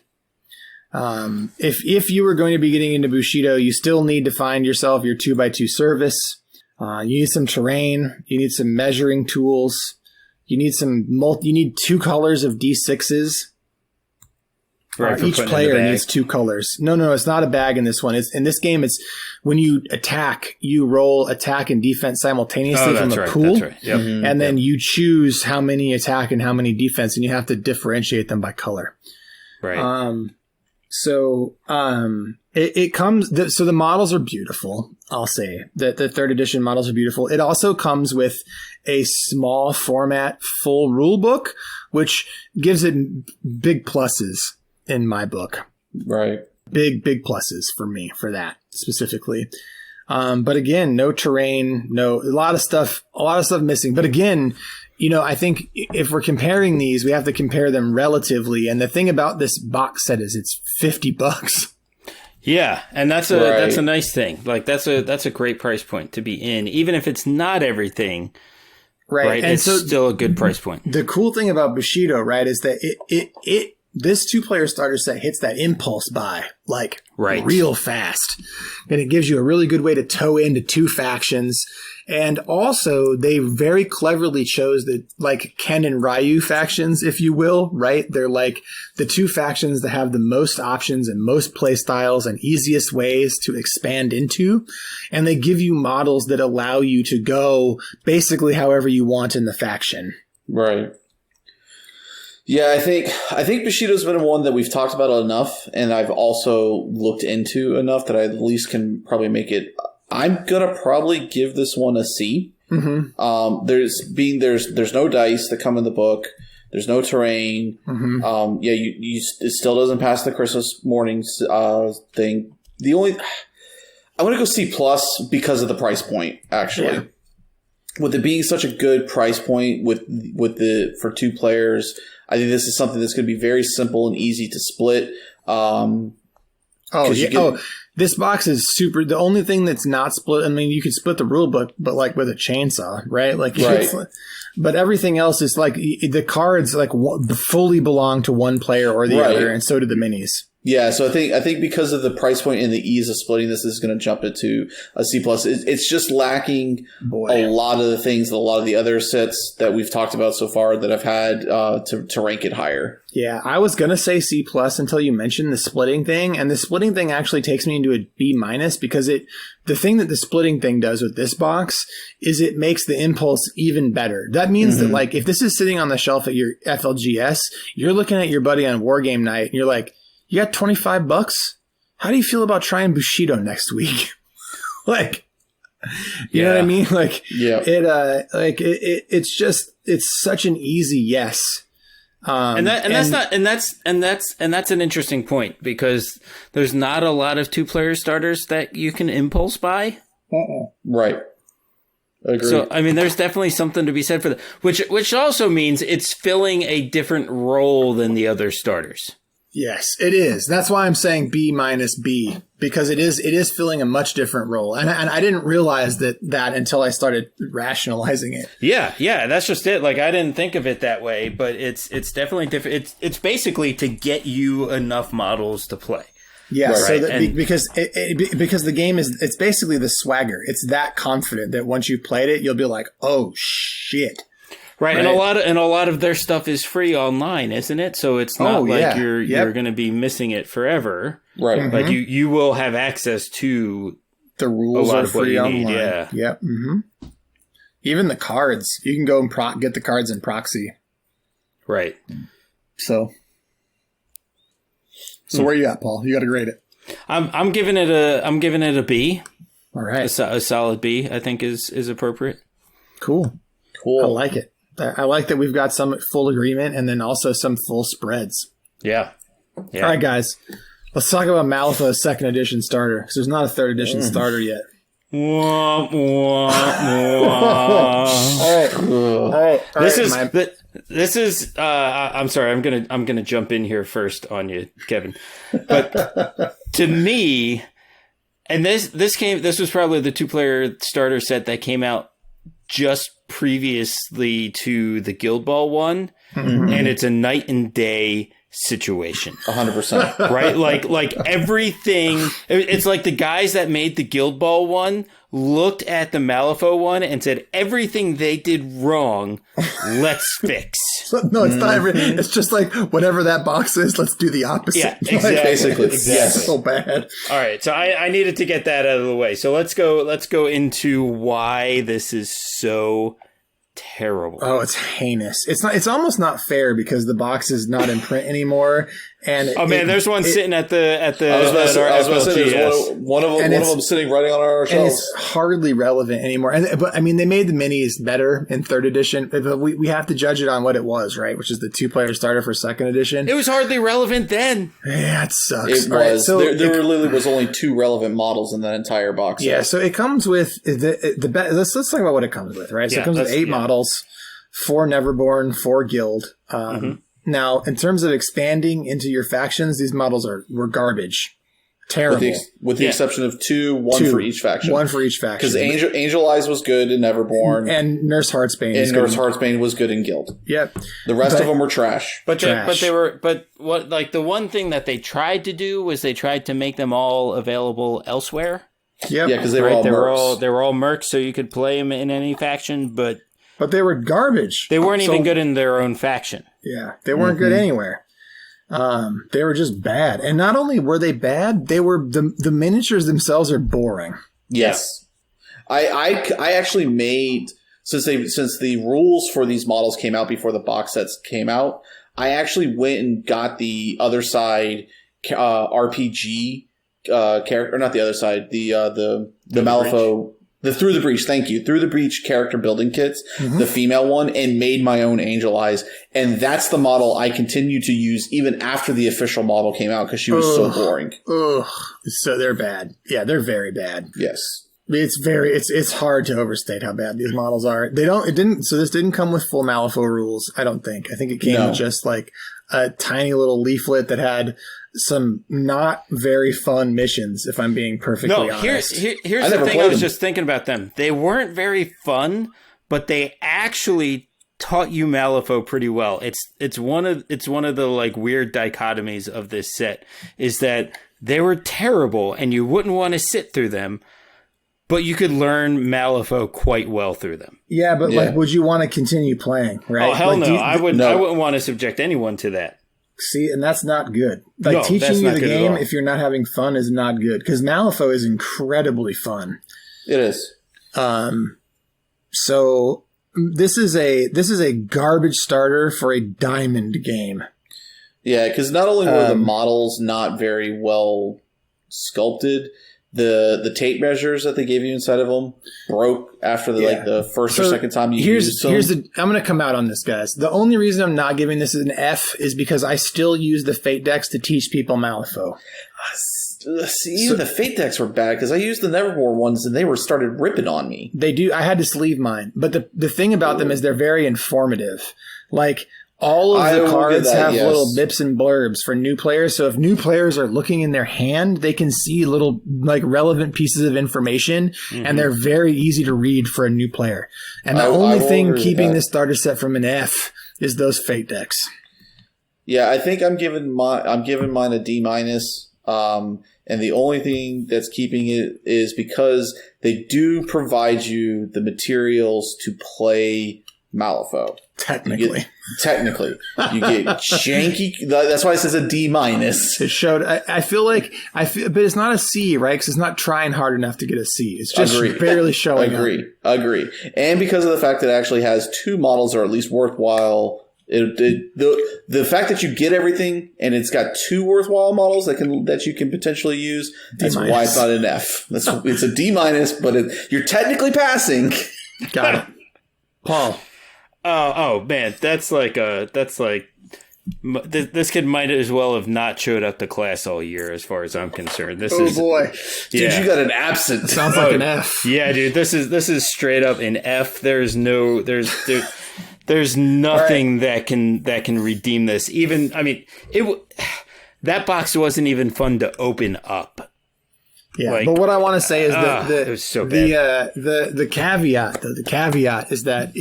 If you were going to be getting into Bushido, you still need to find yourself your 2x2 service. You need some terrain. You need some measuring tools. You need you need 2 colors of D6s. Right, each player needs 2 colors. No, it's not a bag in this one. In this game, it's when you attack, you roll attack and defense simultaneously from a pool. That's right. Yep. Mm-hmm. And then you choose how many attack and how many defense, and you have to differentiate them by color. Right. It comes, so the models are beautiful. I'll say that the 3rd edition models are beautiful. It also comes with a small format full rule book, which gives it big pluses in my book. Right. Big pluses for me for that specifically. But again, no terrain, a lot of stuff missing. But again, I think if we're comparing these, we have to compare them relatively. And the thing about this box set is it's $50. Yeah, and that's a nice thing. Like that's a great price point to be in, even if it's not everything. Right, and it's still a good price point. The cool thing about Bushido, right, is that this 2-player starter set hits that impulse buy real fast, and it gives you a really good way to toe into 2 factions. And also, they very cleverly chose the Ken and Ryu factions, if you will, right? They're like the 2 factions that have the most options and most play styles and easiest ways to expand into. And they give you models that allow you to go basically however you want in the faction. Right. Yeah, I think Bushido's been one that we've talked about enough, and I've also looked into enough that I at least can probably make it. I'm gonna probably give this one a C. Mm-hmm. There's no dice that come in the book. There's no terrain. Mm-hmm. It still doesn't pass the Christmas mornings thing. I want to go C+ because of the price point. Actually, yeah. With it being such a good price point for 2 players, I think this is something that's going to be very simple and easy to split. This box is super. The only thing that's not split, I mean, you could split the rule book, but with a chainsaw, right? Right. But everything else is the cards fully belong to one player or the other, and so do the minis. Yeah, so I think because of the price point and the ease of splitting this is going to jump it to a C+. It's just lacking a lot of the things that a lot of the other sets that we've talked about so far that I've had to rank it higher. Yeah, I was going to say C+ until you mentioned the splitting thing, and the splitting thing actually takes me into a B- because the thing that the splitting thing does with this box is it makes the impulse even better. That means that if this is sitting on the shelf at your FLGS, you're looking at your buddy on War Game Night, and you're like, you got $25? How do you feel about trying Bushido next week? You know what I mean? It's such an easy yes. That's an interesting point because there's not a lot of 2-player starters that you can impulse buy. Right. Agreed. So, I mean, there's definitely something to be said for that, which also means it's filling a different role than the other starters. Yes, it is. That's why I'm saying B minus B, because it is filling a much different role. And I didn't realize that until I started rationalizing it. Yeah, that's just it. Like, I didn't think of it that way, but it's definitely different. It's basically to get you enough models to play. Yeah, right. So that, because the game it's basically the swagger. It's that confident that once you've played it, you'll be like, oh shit. Right, and a lot of their stuff is free online, isn't it? So it's not you're going to be missing it forever. Right. Mm-hmm. Like you will have access to the rules a lot are of what free you online. need. Yeah. Yep. Mm-hmm. Even the cards, you can go and get the cards in proxy. Right. So where you at, Paul? You got to grade it. I'm giving it a B. All right. A solid B, I think is appropriate. Cool. I like it. I like that we've got some full agreement and then also some full spreads. Yeah. All right, guys. Let's talk about Malifaux's second edition starter, because there's not a third edition starter yet. Wah, wah, wah. All right. This is. I'm sorry. I'm gonna jump in here first on you, Kevin. But to me, and this was probably the 2-player starter set that came out just previously to the Guild Ball one, and it's a night and day situation. 100%. Right? Like everything. It's like the guys that made the Guild Ball one looked at the Malifaux one and said, everything they did wrong, let's fix. No, it's not everything. It's just like whatever that box is, let's do the opposite. Yeah, exactly. Basically. Yes. So bad. All right, so I needed to get that out of the way. So let's go into why this is so terrible. Oh, it's heinous. It's almost not fair because the box is not in print anymore. And there's one sitting at the I was about to say there's one of them sitting right on our and shelves. it's hardly relevant anymore. But I mean, they made the minis better in third edition, but we have to judge it on what it was, right? Which is the 2-player starter for second edition. It was hardly relevant then. Yeah, it sucks. It was. Right, so there literally was only 2 relevant models in that entire box. Yeah, so it comes with let's talk about what it comes with, right? So it comes with 8 models, 4 Neverborn, 4 Guild. Now, in terms of expanding into your factions, these models were garbage. Terrible. With the exception of 2, one for each faction. One for each faction. Because Angel Eyes was good in Neverborn. And Nurse Heartsbane. And Nurse Heartsbane was good in Guild. Yep. The rest of them were trash. But the one thing that they tried to do was they tried to make them all available elsewhere. Yep. Yeah, because they were all mercs. They were all mercs, so you could play them in any faction, but they were garbage. They weren't even good in their own faction. Yeah, they weren't good anywhere. They were just bad. And not only were they bad, they were the miniatures themselves are boring. Yes. I actually made since the rules for these models came out before the box sets came out, I actually went and got the other side RPG character, or not the other side, the Malifaux. The Through the Breach, thank you. Through the Breach character building kits, the female one, and made my own Angel Eyes. And that's the model I continue to use even after the official model came out because she was so boring. Ugh. So they're bad. Yeah, they're very bad. Yes. It's hard to overstate how bad these models are. So this didn't come with full Malifaux rules, I don't think. I think it came with just like a tiny little leaflet that had some not very fun missions, if I'm being perfectly honest. Here's the thing I was just thinking about them. They weren't very fun, but they actually taught you Malifaux pretty well. It's one of the like weird dichotomies of this set is that they were terrible and you wouldn't want to sit through them, but you could learn Malifaux quite well through them. Yeah, but like, would you want to continue playing? Right? Oh hell no! I wouldn't want to subject anyone to that. See, and that's not good. Like teaching you the game if you're not having fun is not good because Malifaux is incredibly fun. It is. So this is a garbage starter for a diamond game. Yeah, because not only were the models not very well sculpted, the tape measures that they gave you inside of them broke after the first or second time you used them. I'm going to come out on this, guys. The only reason I'm not giving this an F is because I still use the Fate decks to teach people Malifaux. See, even the Fate decks were bad because I used the Nevermore ones and they started ripping on me. They do. I had to sleeve mine. But the thing about them is they're very informative. Like, all of the cards have little bips and blurbs for new players. So if new players are looking in their hand, they can see little like relevant pieces of information, and they're very easy to read for a new player. And the only thing keeping this starter set from an F is those Fate decks. Yeah, I think I'm giving mine a D-. And the only thing that's keeping it is because they do provide you the materials to play Malifaux. Technically. You get janky. That's why it says a D-. It showed. I feel, but it's not a C, right? Because it's not trying hard enough to get a C. It's just barely showing. Agree. And because of the fact that it actually has 2 models that are at least worthwhile. The fact that you get everything and it's got 2 worthwhile models that you can potentially use, that's why it's not an F. It's a D-, but you're technically passing. Got it. Paul. Oh man, this kid might as well have not showed up to class all year, as far as I'm concerned. Boy, dude, you got an absent. Sounds like an F. Yeah, dude, this is straight up an F. There's nothing that can redeem this. Even, I mean, that box wasn't even fun to open up. Yeah, but what I want to say is that it was so bad. The caveat is that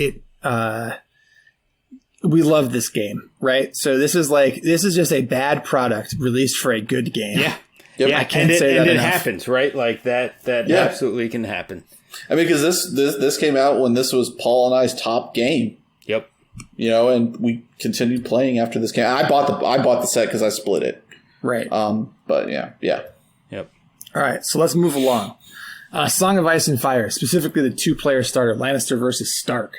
we love this game, right? So this is just a bad product released for a good game. Yeah. Yep. Yeah, I can't say that it enough. happens, right? Like that absolutely can happen. I mean, because this came out when this was Paul and I's top game. Yep. And we continued playing after this game. I bought the set because I split it. Right. But yeah. Yep. All right, so let's move along. Song of Ice and Fire, specifically the 2-player starter, Lannister versus Stark.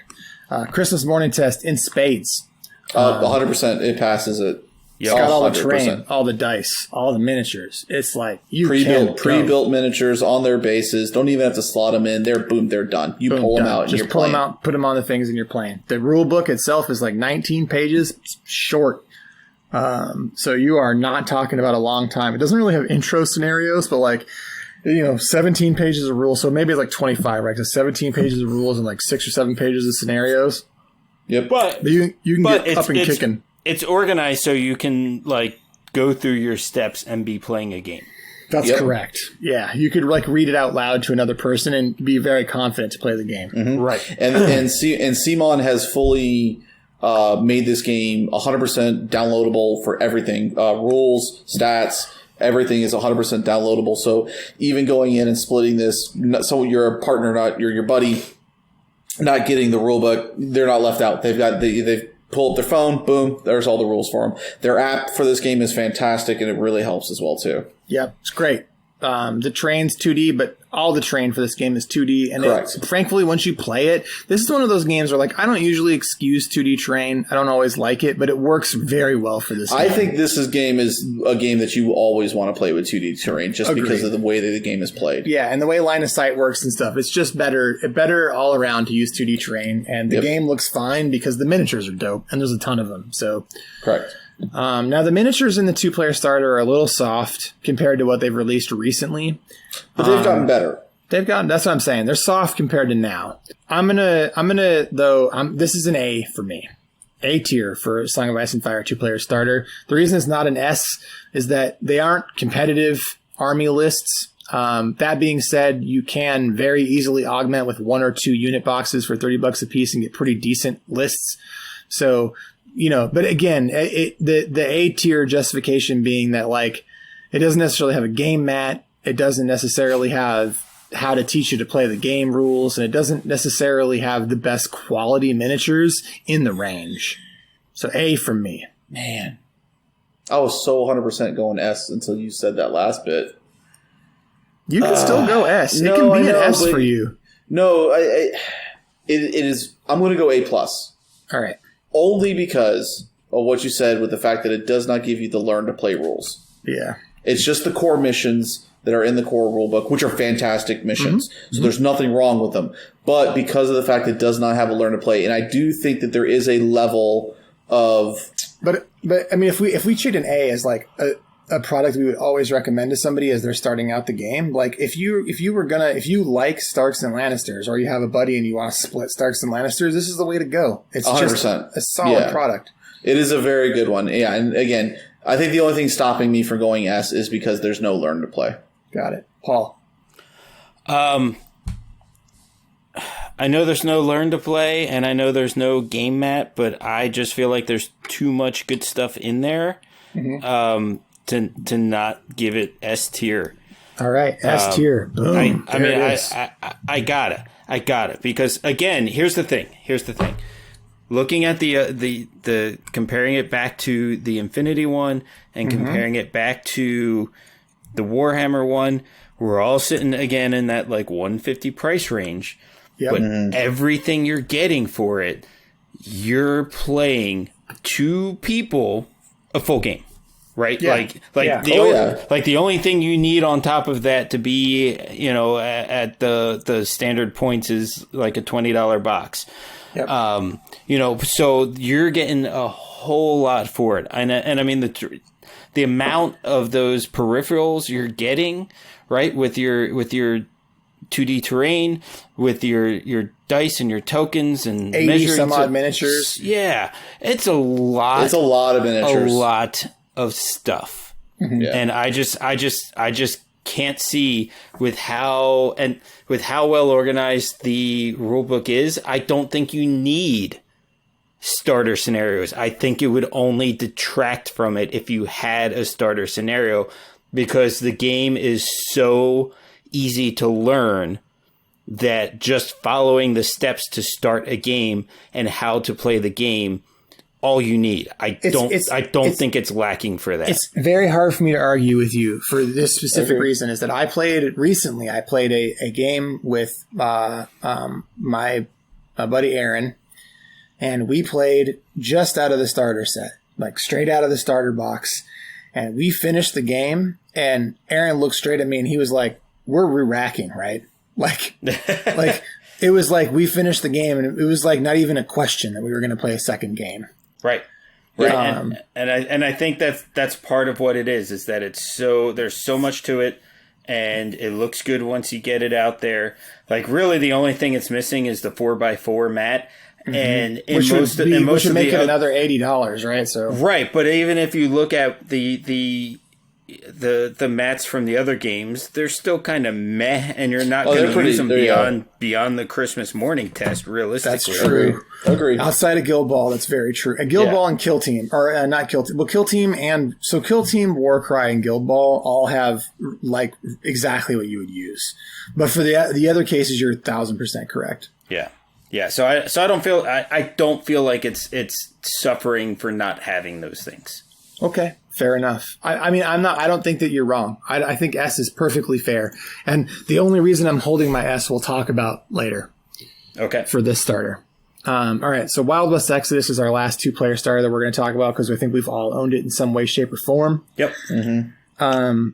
Christmas morning test in spades. 100%. It passes it. It's got all the terrain, all the dice, all the miniatures. It's like pre-built miniatures on their bases. Don't even have to slot them in. They're done. You pull them out and you're playing. Them out, put them on the things and you're playing. The rule book itself is like 19 pages. It's short. So you are not talking about a long time. It doesn't really have intro scenarios, but 17 pages of rules. So maybe it's like 25, right? So 17 pages of rules and like 6 or 7 pages of scenarios. Yep. But you can get up and kicking. It's organized so you can go through your steps and be playing a game. That's correct. Yeah, you could read it out loud to another person and be very confident to play the game. Mm-hmm. Right. And Simon has fully made this game 100% downloadable for everything. Rules, stats, everything is 100% downloadable. So even going in and splitting this, so your partner, not your buddy, not getting the rule book, they're not left out. They've pull up their phone, boom, there's all the rules for them. Their app for this game is fantastic, and it really helps as well, too. Yep, it's great. The terrain's 2D, but all the terrain for this game is 2D. And frankly, once you play it, this is one of those games where I don't usually excuse 2D terrain. I don't always like it, but it works very well for this game. I think this game is a game that you always want to play with 2D terrain just because of the way that the game is played. Yeah, and the way line of sight works and stuff. It's just better all around to use 2D terrain. And the game looks fine because the miniatures are dope, and there's a ton of them. So correct. Now, the miniatures in the 2-player starter are a little soft compared to what they've released recently. But they've gotten better. That's what I'm saying. They're soft compared to now. This is an A for me. A tier for Song of Ice and Fire 2-player starter. The reason it's not an S is that they aren't competitive army lists. That being said, you can very easily augment with 1 or 2 unit boxes for $30 a piece and get pretty decent lists. So, but again, the A tier justification being that it doesn't necessarily have a game mat. It doesn't necessarily have how to teach you to play the game rules, and it doesn't necessarily have the best quality miniatures in the range. So A from me. Man, I was so 100% going S until you said that last bit. You can still go S. It can be an S for you. No, it is. I'm going to go A+. All right. Only because of what you said with the fact that it does not give you the learn to play rules. Yeah. It's just the core missions that are in the core rulebook, which are fantastic missions. Mm-hmm. So there's nothing wrong with them. But because of the fact it does not have a learn to play, and I do think that there is a level of... But I mean, if we treat an A as a product we would always recommend to somebody as they're starting out the game. Like if you like Starks and Lannisters, or you have a buddy and you want to split Starks and Lannisters, this is the way to go. It's 100%. Just a solid product. It is a very good one. Yeah, and again, I think the only thing stopping me from going S is because there's no learn to play. Got it. Paul. I know there's no learn to play, and I know there's no game mat, but I just feel like there's too much good stuff in there to not give it S tier. All right, S tier. Boom. I got it because again, here's the thing. Looking at the comparing it back to the Infinity one and comparing it back to the Warhammer one, we're all sitting again in that like 150 price range. Yep. But everything you're getting for it, you're playing 2 people a full game, right? Yeah. Like the only thing you need on top of that to be, at the standard points is like a $20 box. Yep. So you're getting a whole lot for it, and I mean the amount of those peripherals you're getting, right, with your 2D terrain, with your dice and your tokens and 80 some odd miniatures. Yeah, it's a lot. It's a lot of miniatures. A lot of stuff. Yeah. And I just can't see with how well organized the rulebook is. I don't think you need starter scenarios. I think it would only detract from it if you had a starter scenario, because the game is so easy to learn that just following the steps to start a game and how to play the game, all you need. I don't think it's lacking for that. It's very hard for me to argue with you for this specific reason, is that I played a game with my buddy Aaron, and we played just out of the starter set, like straight out of the starter box, and we finished the game, and Aaron looked straight at me and he was like, we're re-racking, right? Like it was like we finished the game and it was like not even a question that we were going to play a second game. Right. And I think that's part of what it is that there's so much to it, and it looks good once you get it out there. Like really the only thing it's missing is the 4x4 mat. And which would make it another $80, right? So right, but even if you look at the mats from the other games, they're still kind of meh, and you're not going to use them beyond the Christmas morning test. Realistically, that's true. Agreed. Outside of Guild Ball, that's very true. And Guild Ball and Kill Team, or not Kill Team, well, Kill Team Kill Team, Warcry, and Guild Ball all have like exactly what you would use. But for the other cases, you're 1,000% correct. Yeah. Yeah, so I don't feel like it's suffering for not having those things. Okay, fair enough. I don't think that you're wrong. I think S is perfectly fair, and the only reason I'm holding my S we'll talk about later. Okay, for this starter. All right, so Wild West Exodus is our last 2-player starter that we're going to talk about because I think we've all owned it in some way, shape, or form. Yep. Mm-hmm.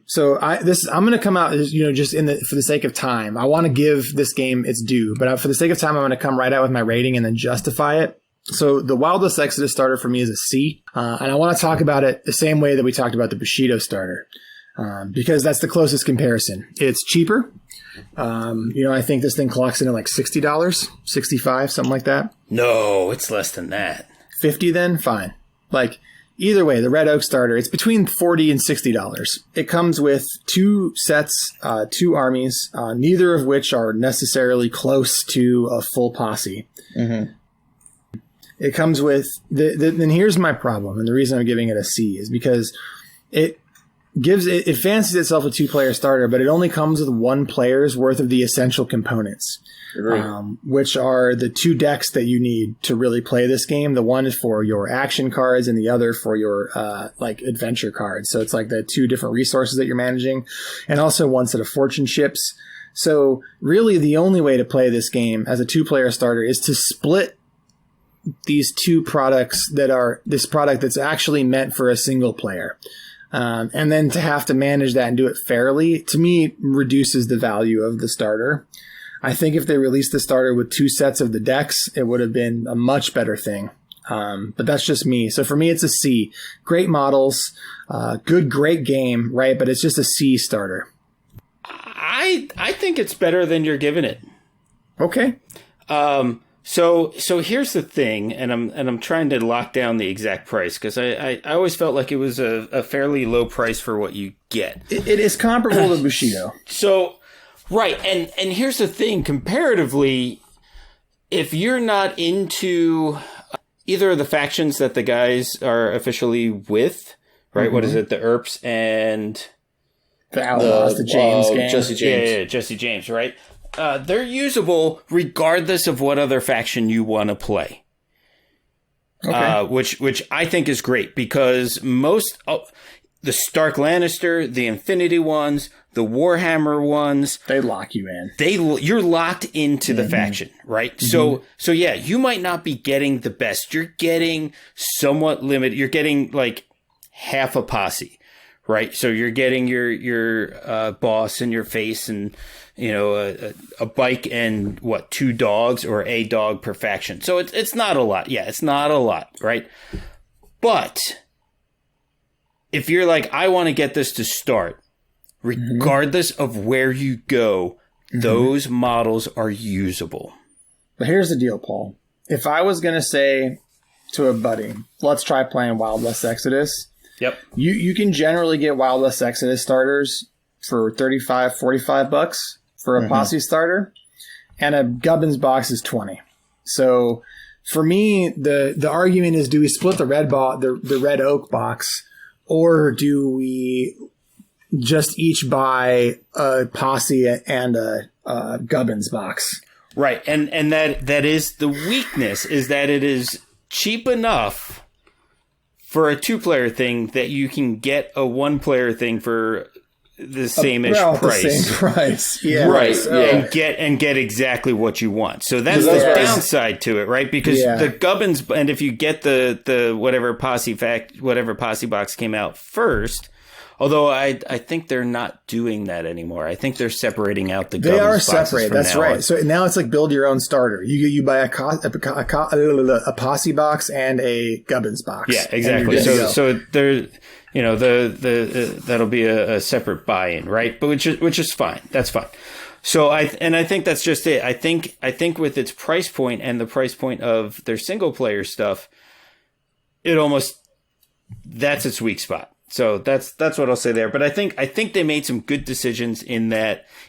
So I'm going to come out, just for the sake of time. I want to give this game its due, but for the sake of time, I'm going to come right out with my rating and then justify it. So the Wild West Exodus starter for me is a C, and I want to talk about it the same way that we talked about the Bushido starter, because that's the closest comparison. It's cheaper. I think this thing clocks in at like $60, $65, something like that. No, it's less than that. 50 then? Fine. Like, either way, the Red Oak starter, it's between $40 and $60. It comes with 2 sets, 2 armies, neither of which are necessarily close to a full posse. Mm-hmm. It comes with then here's my problem, and the reason I'm giving it a C is because it fancies itself a 2-player starter, but it only comes with 1 player's worth of the essential components, which are the 2 decks that you need to really play this game. The one is for your action cards, and the other for your adventure cards. So it's like the 2 different resources that you're managing, and also 1 set of fortune chips. So really, the only way to play this game as a 2-player starter is to split these 2 products this product that's actually meant for a single player. And then to have to manage that and do it fairly, to me, reduces the value of the starter. I think if they released the starter with 2 sets of the decks, it would have been a much better thing. But that's just me. So for me, it's a C. Great models, great game, right? But it's just a C starter. I think it's better than you're giving it. Okay. So here's the thing, and I'm trying to lock down the exact price because I always felt like it was a fairly low price for what you get. It is comparable to Bushido. So, right, and here's the thing, comparatively, if you're not into either of the factions that the guys are officially with, right? Mm-hmm. What is it? The Earps and the Outlaws, the James gang. Jesse James. Yeah, Jesse James, right? They're usable regardless of what other faction you want to play. Okay. Which I think is great because most the Stark Lannister, the Infinity ones, the Warhammer ones, they lock you in. You're locked into the faction, right? Mm-hmm. So yeah, you might not be getting the best. You're getting somewhat limited. You're getting like half a posse, right? So you're getting your boss in your face and a bike and two dogs or a dog per faction. So it's not a lot. Yeah, it's not a lot, right? But if you're like, I want to get this to start, regardless of where you go, those models are usable. But here's the deal, Paul. If I was going to say to a buddy, let's try playing Wild West Exodus. Yep. You can generally get Wild West Exodus starters for $35, $45 for a posse starter, and a Gubbins box is $20. So for me, the argument is: do we split the red oak box, or do we just each buy a posse and a Gubbins box? Right, and that is the weakness, is that it is cheap enough for a 2-player thing that you can get a 1-player thing for the same-ish price. The same price. Yeah. Right. So. And get exactly what you want. So that's the downside to it, right? Because the Gubbins, and if you get the whatever posse box came out first, although I think they're not doing that anymore. I think they're separating out the Gubbins boxes. They are separate. That's right. On. So now it's like build your own starter. You buy a posse box and a Gubbins box. Yeah, exactly. So they're that'll be a separate buy-in, right? But which is fine. That's fine. So I think that's just it. I think with its price point and the price point of their single player stuff, that's its weak spot. So that's what I'll say there. But I think they made some good decisions in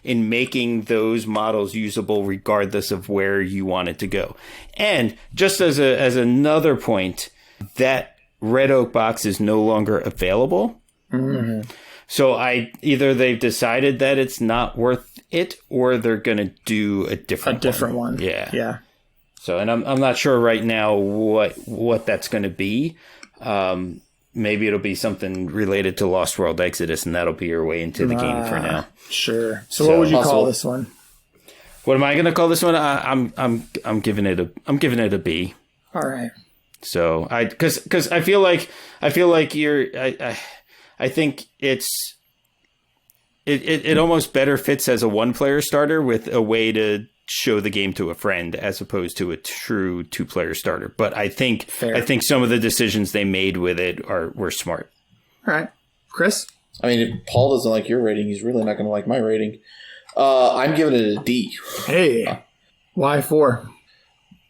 making those models usable regardless of where you want it to go. And just as another point, that Red Oak box is no longer available. Mm-hmm. So either they've decided that it's not worth it, or they're going to do a different one. Yeah. So, and I'm not sure right now what that's going to be. Maybe it'll be something related to Lost World Exodus, and that'll be your way into the game for now. Sure. So what would you call this one? What am I going to call this one? I'm giving it a B. All right. So because I feel like I think it almost better fits as a 1-player starter with a way to show the game to a friend as opposed to a true 2-player starter. But I think some of the decisions they made with it were smart. All right, Chris. I mean, if Paul doesn't like your rating, he's really not going to like my rating. I'm giving it a D. Hey, why 4?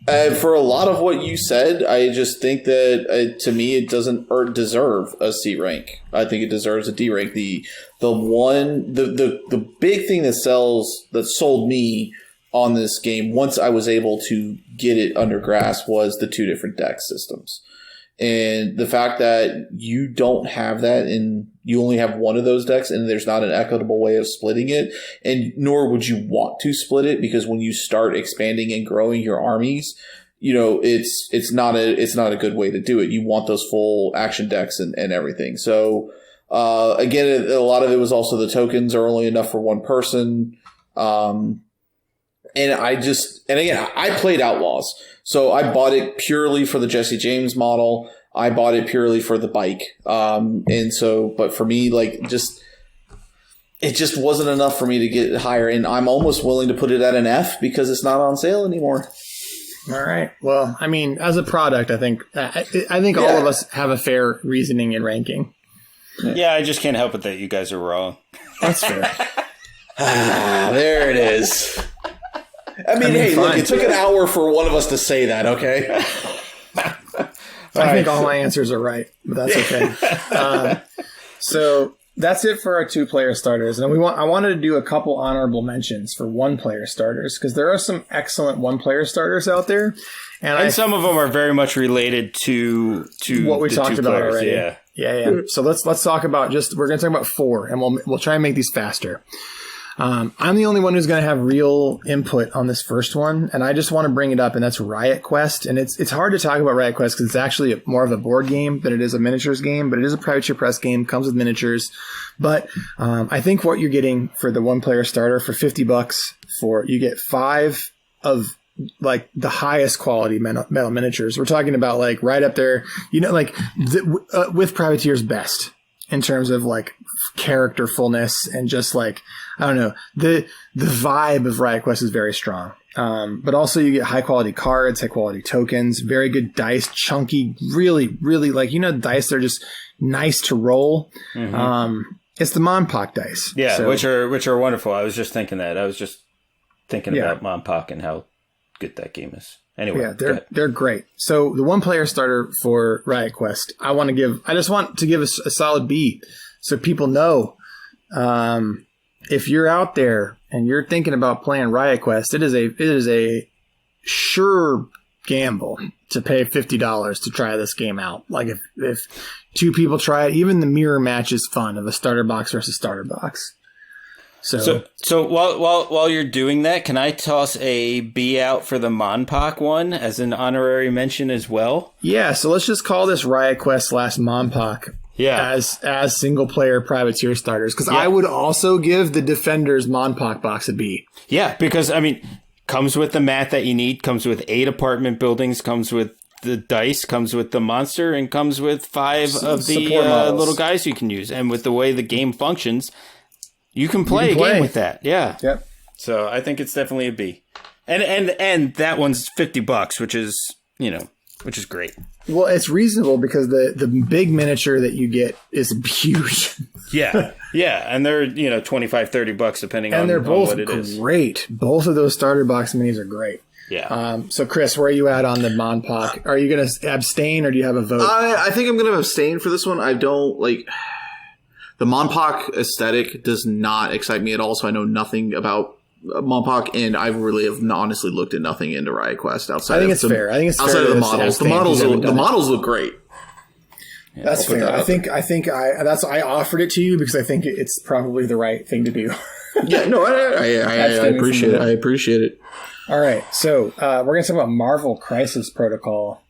For a lot of what you said, I just think that to me it doesn't deserve a C rank. I think it deserves a D rank. The big thing that sold me on this game once I was able to get it under grasp was the 2 different deck systems. And the fact that you don't have that, and you only have one of those decks, and there's not an equitable way of splitting it, and nor would you want to split it, because when you start expanding and growing your armies, it's not a good way to do it. You want those full action decks and everything. So again, a lot of it was also the tokens are only enough for one person. And again, I played Outlaws, so I bought it purely for the Jesse James model. I bought it purely for the bike. But for me, it just wasn't enough for me to get higher. And I'm almost willing to put it at an F because it's not on sale anymore. All right. Well, I mean, as a product, I think all of us have a fair reasoning in ranking. Yeah, I just can't help it that you guys are wrong. That's fair. There it is. I mean, hey, fine. look, it took an hour for one of us to say that, okay? I think all my answers are right, but that's okay. So that's it for our 2-player starters. And I wanted to do a couple honorable mentions for 1-player starters, because there are some excellent 1-player starters out there. And some of them are very much related to what we talked about already. Yeah. Yeah. So let's talk about we're going to talk about 4, and we'll try and make these faster. I'm the only one who's going to have real input on this first one, and I just want to bring it up, and that's Riot Quest. And it's hard to talk about Riot Quest because it's actually more of a board game than it is a miniatures game, but it is a privateer press game, comes with miniatures. But I think what you're getting for the 1-player starter for $50 you get 5 of like the highest quality metal miniatures. We're talking about like right up there, like with Privateer's best in terms of like characterfulness and just like, I don't know, the vibe of Riot Quest is very strong. But also you get high quality cards, high quality tokens, very good dice, chunky, really, really like, dice that are just nice to roll. Mm-hmm. It's the Monpok dice. Yeah. So, which are wonderful. I was just thinking that. I was just thinking about Monpok and how good that game is. Anyway, yeah, they're great. So the 1-player starter for Riot Quest, I just want to give a solid B, so people know if you're out there and you're thinking about playing Riot Quest, it is a sure gamble to pay $50 to try this game out. Like if 2 people try it, even the mirror match is fun of a starter box versus starter box. So while you're doing that, can I toss a B out for the Monpok one as an honorary mention as well? Yeah, so let's just call this Riot Quest / Monpok. Yeah, as single player privateer starters, because I would also give the Defenders Monpok box a B. Yeah, because I mean, comes with the mat that you need, comes with 8 apartment buildings, comes with the dice, comes with the monster, and comes with 5 of the little guys you can use. And with the way the game functions, you can play a game with that. Yeah. Yep. So I think it's definitely a B. And that one's $50, which is great. Well, it's reasonable because the big miniature that you get is huge. Yeah. Yeah. And they're, $25-$30 depending on what it is. And they're both great. Both of those starter box minis are great. Yeah. So Chris, where are you at on the Monpok? Are you going to abstain or do you have a vote? I think I'm going to abstain for this one. I don't like the Monpok aesthetic does not excite me at all. So I know nothing about Monpok, and I really have honestly looked at nothing into Riot Quest outside. I think it's fair. I think it's outside fair of the models. The models look great. Yeah, that's fair. I offered it to you because I think it's probably the right thing to do. Yeah, no, I appreciate it. I appreciate it. All right, so we're going to talk about Marvel Crisis Protocol,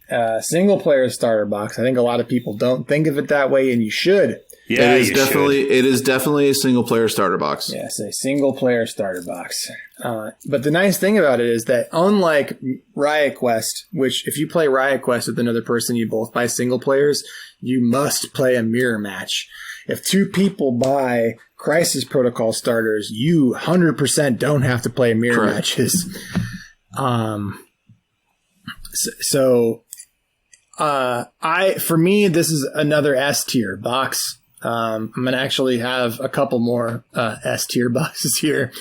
single player starter box. I think a lot of people don't think of it that way, and you should. Yeah, it is definitely a single player starter box. Yes, a single player starter box. But the nice thing about it is that unlike Riot Quest, which if you play Riot Quest with another person, you both buy single players, you must play a mirror match. If 2 people buy Crisis Protocol starters, you 100% don't have to play mirror matches. For me, this is another S tier box. I'm going to actually have a couple more S tier boxes here.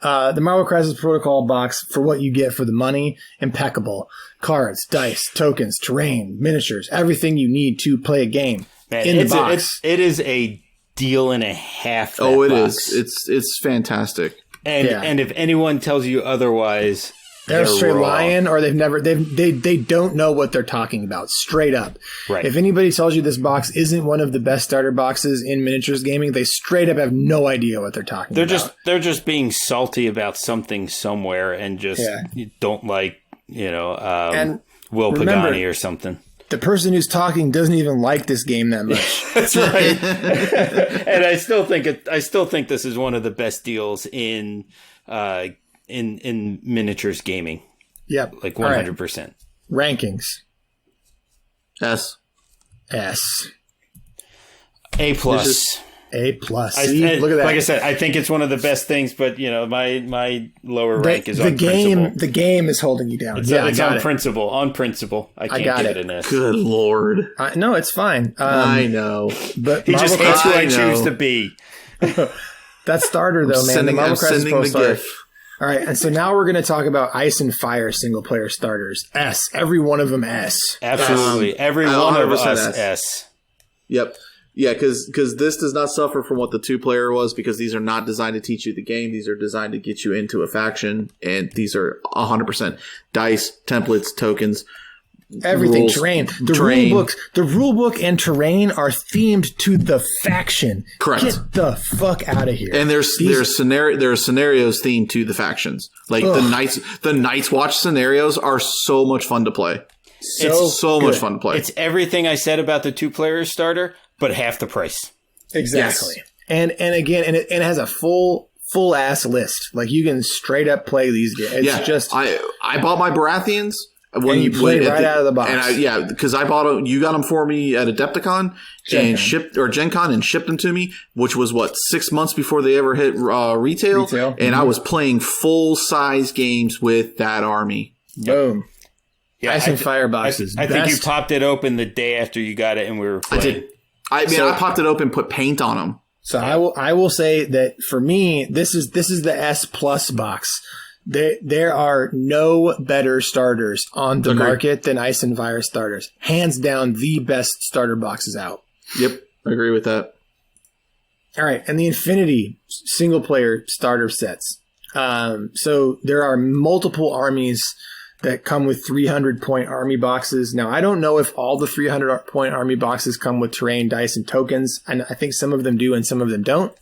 The Marvel Crisis Protocol box, for what you get for the money, impeccable. Cards, dice, tokens, terrain, miniatures, everything you need to play a game. Man, in the box. It is a deal and a half. It box. is. It's fantastic. And if anyone tells you otherwise, they're straight lying, or they don't know what they're talking about. Straight up. Right. If anybody tells you this box isn't one of the best starter boxes in miniatures gaming, they straight up have no idea what they're talking about. They're just being salty about something somewhere and just don't like, and Will Pagani or something. The person who's talking doesn't even like this game that much. That's right. And I still think this is one of the best deals in miniatures gaming. Yep. Like 100%. Right. Rankings. S. A+. A plus. See, look at that. Like I said, I think it's one of the best things, but my lower rank is on principle. The game is holding you down. It's on principle. On principle, I can't get it an S. Good Lord. No, it's fine. I know. But he just hates who I choose to be. That starter, though, man. The Marvel Crisis Pro starter. All right, and so now we're going to talk about Ice and Fire single-player starters. S. Every one of them S. Absolutely. Every one of us S. Yep. Yeah, because this does not suffer from what the 2-player was, because these are not designed to teach you the game. These are designed to get you into a faction, and these are 100% dice, templates, tokens, everything, rules, terrain. The rule book and terrain are themed to the faction. Correct. Get the fuck out of here. And there are scenarios themed to the factions. Like the Night's Watch scenarios are so much fun to play. So much fun to play. It's everything I said about the 2-player starter, but half the price. Exactly. Yes. And again, it has a full ass list. Like you can straight up play these games. It's just I bought my Baratheons. When you played right out of the box, and because I bought them, you got them for me at Adepticon Gen Con and shipped them to me, which was 6 months before they ever hit retail. And I was playing full size games with that army. Boom. Yeah, Ice and Fire boxes. I think you popped it open the day after you got it, and we were playing. I did. I popped it open, put paint on them. So I will say that for me, this is the S plus box. There are no better starters on the market than Ice and Fire starters. Hands down, the best starter boxes out. Yep, I agree with that. All right, and the Infinity single-player starter sets. So there are multiple armies that come with 300-point army boxes. Now, I don't know if all the 300-point army boxes come with terrain, dice, and tokens. And I think some of them do and some of them don't.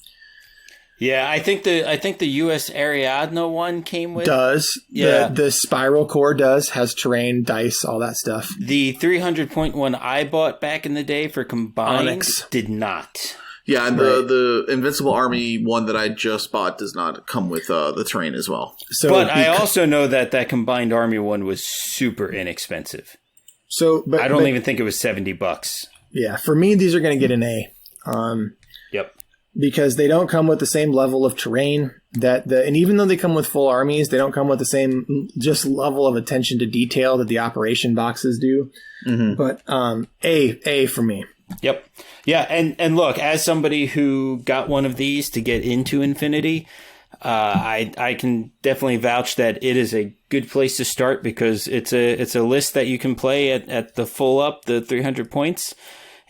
Yeah, I think the US Ariadne one came with the Spiral Core has terrain, dice, all that stuff. The 300-point one I bought back in the day for combined Onyx did not. Yeah, and the Invincible Army one that I just bought does not come with the terrain as well. But I also know that combined army one was super inexpensive. But I don't even think it was $70. Yeah, for me, these are going to get an A. Yep. Because they don't come with the same level of terrain and even though they come with full armies, they don't come with the same just level of attention to detail that the operation boxes do. Mm-hmm. But A for me. Yep. Yeah, and look, as somebody who got one of these to get into Infinity, I can definitely vouch that it is a good place to start because it's a list that you can play at the full up, the 300 points.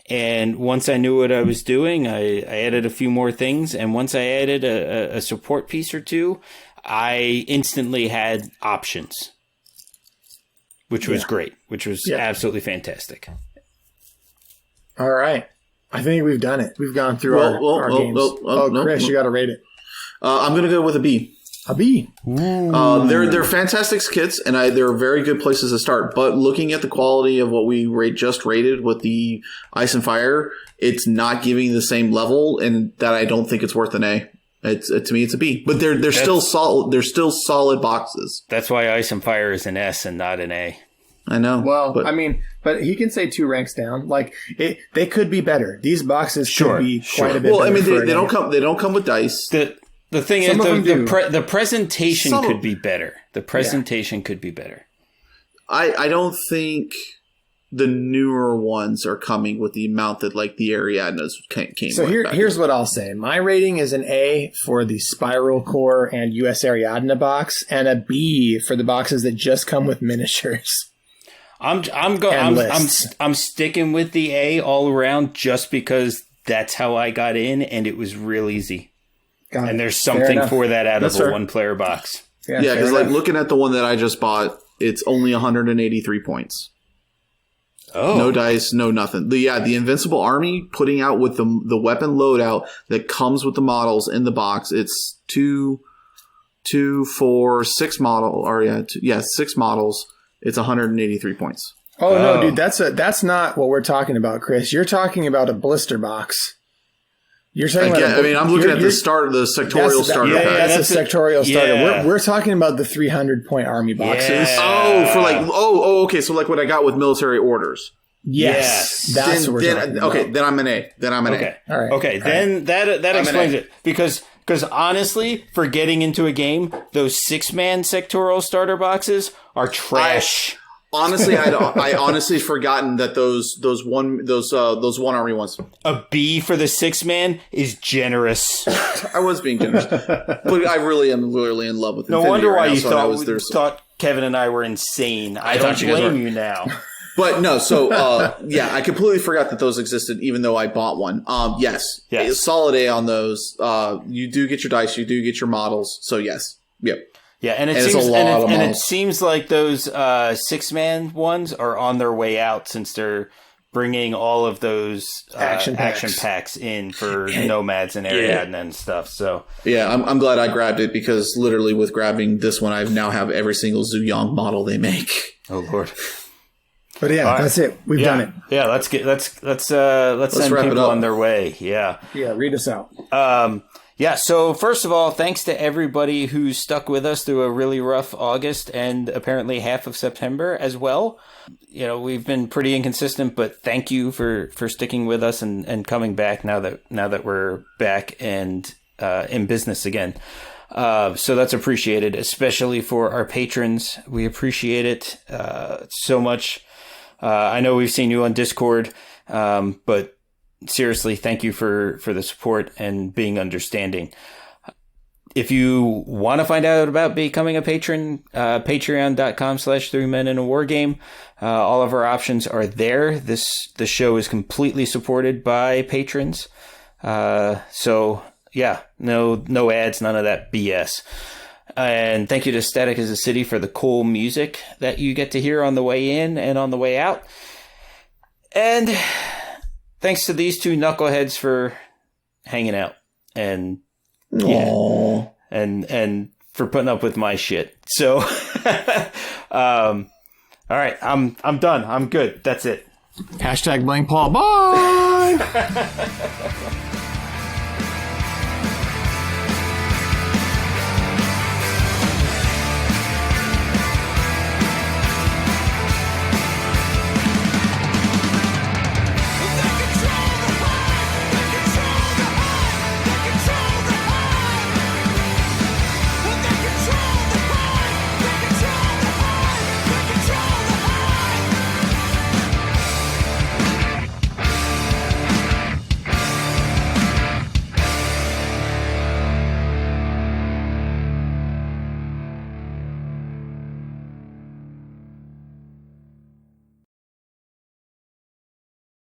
And once I knew what I was doing, I added a few more things. And once I added a support piece or two, I instantly had options, which was great, which was absolutely fantastic. All right. I think we've done it. We've gone through our games. Chris, you got to rate it. I'm going to go with a B. A B. They're fantastic kits, and they're very good places to start. But looking at the quality of what we just rated with the Ice and Fire, it's not giving the same level, and that I don't think it's worth an A. To me, it's a B. But they're still solid. They're still solid boxes. That's why Ice and Fire is an S and not an A. I know. Well, but he can say 2 ranks down. Like they could be better. These boxes could be quite a bit. Well, they don't come. They don't come with dice. The thing is, the presentation could be better. The presentation could be better. I don't think the newer ones are coming with the amount that the Ariadnes came with. So here's what I'll say. My rating is an A for the Spiral Core and US Ariadne box, and a B for the boxes that just come with miniatures. I'm sticking with the A all around just because that's how I got in, and it was real easy. And there's something for that out of a 1-player box. Yeah, because looking at the one that I just bought, it's only 183 points. Oh, no dice, no nothing. The Invincible Army putting out with the weapon loadout that comes with the models in the box. It's 2, 4, 6 model, or 6 models. It's 183 points. Oh no, dude, that's not what we're talking about, Chris. You're talking about a blister box. You're talking about. I'm looking at the sectorial starter. That's a sectorial starter. Yeah. We're talking about the 300-point army boxes. Yeah. Okay. So what I got with military orders. Yes. That's what we're talking about. Okay, then I'm an A. Okay. All right. Okay, then that explains it. Because honestly, for getting into a game, those 6-man sectoral starter boxes are trash. Honestly, I honestly forgotten that those one army ones. A B for the 6-man is generous. I was being generous, but I really am literally in love with. No Infinity wonder right why now, you so thought Kevin and I were insane. I don't thought you guys blame were. you now. But no, so yeah, I completely forgot that those existed, even though I bought one. Yes, a solid A on those. You do get your dice, you do get your models. So yes, yep. Yeah, and it seems like those 6-man ones are on their way out since they're bringing all of those action packs in for Nomads and Ariadne and stuff. So yeah, I'm glad I grabbed it because literally with grabbing this one, I now have every single Zhu Yang model they make. Oh Lord. But yeah, that's it. We've done it. Yeah, let's send people on their way. Yeah. Yeah, read us out. Yeah, so first of all, thanks to everybody who stuck with us through a really rough August and apparently half of September as well. You know, we've been pretty inconsistent, but thank you for sticking with us and coming back now that we're back and in business again. So that's appreciated, especially for our patrons. We appreciate it so much. I know we've seen you on Discord, but seriously, thank you for the support and being understanding. If you want to find out about becoming a patron, patreon.com/3meninawargame. All of our options are there. The show is completely supported by patrons. So yeah, no ads, none of that BS. And thank you to Static as a City for the cool music that you get to hear on the way in and on the way out. And thanks to these two knuckleheads for hanging out and and for putting up with my shit. So, all right, I'm done. I'm good. That's it. #BlamePaul. Bye.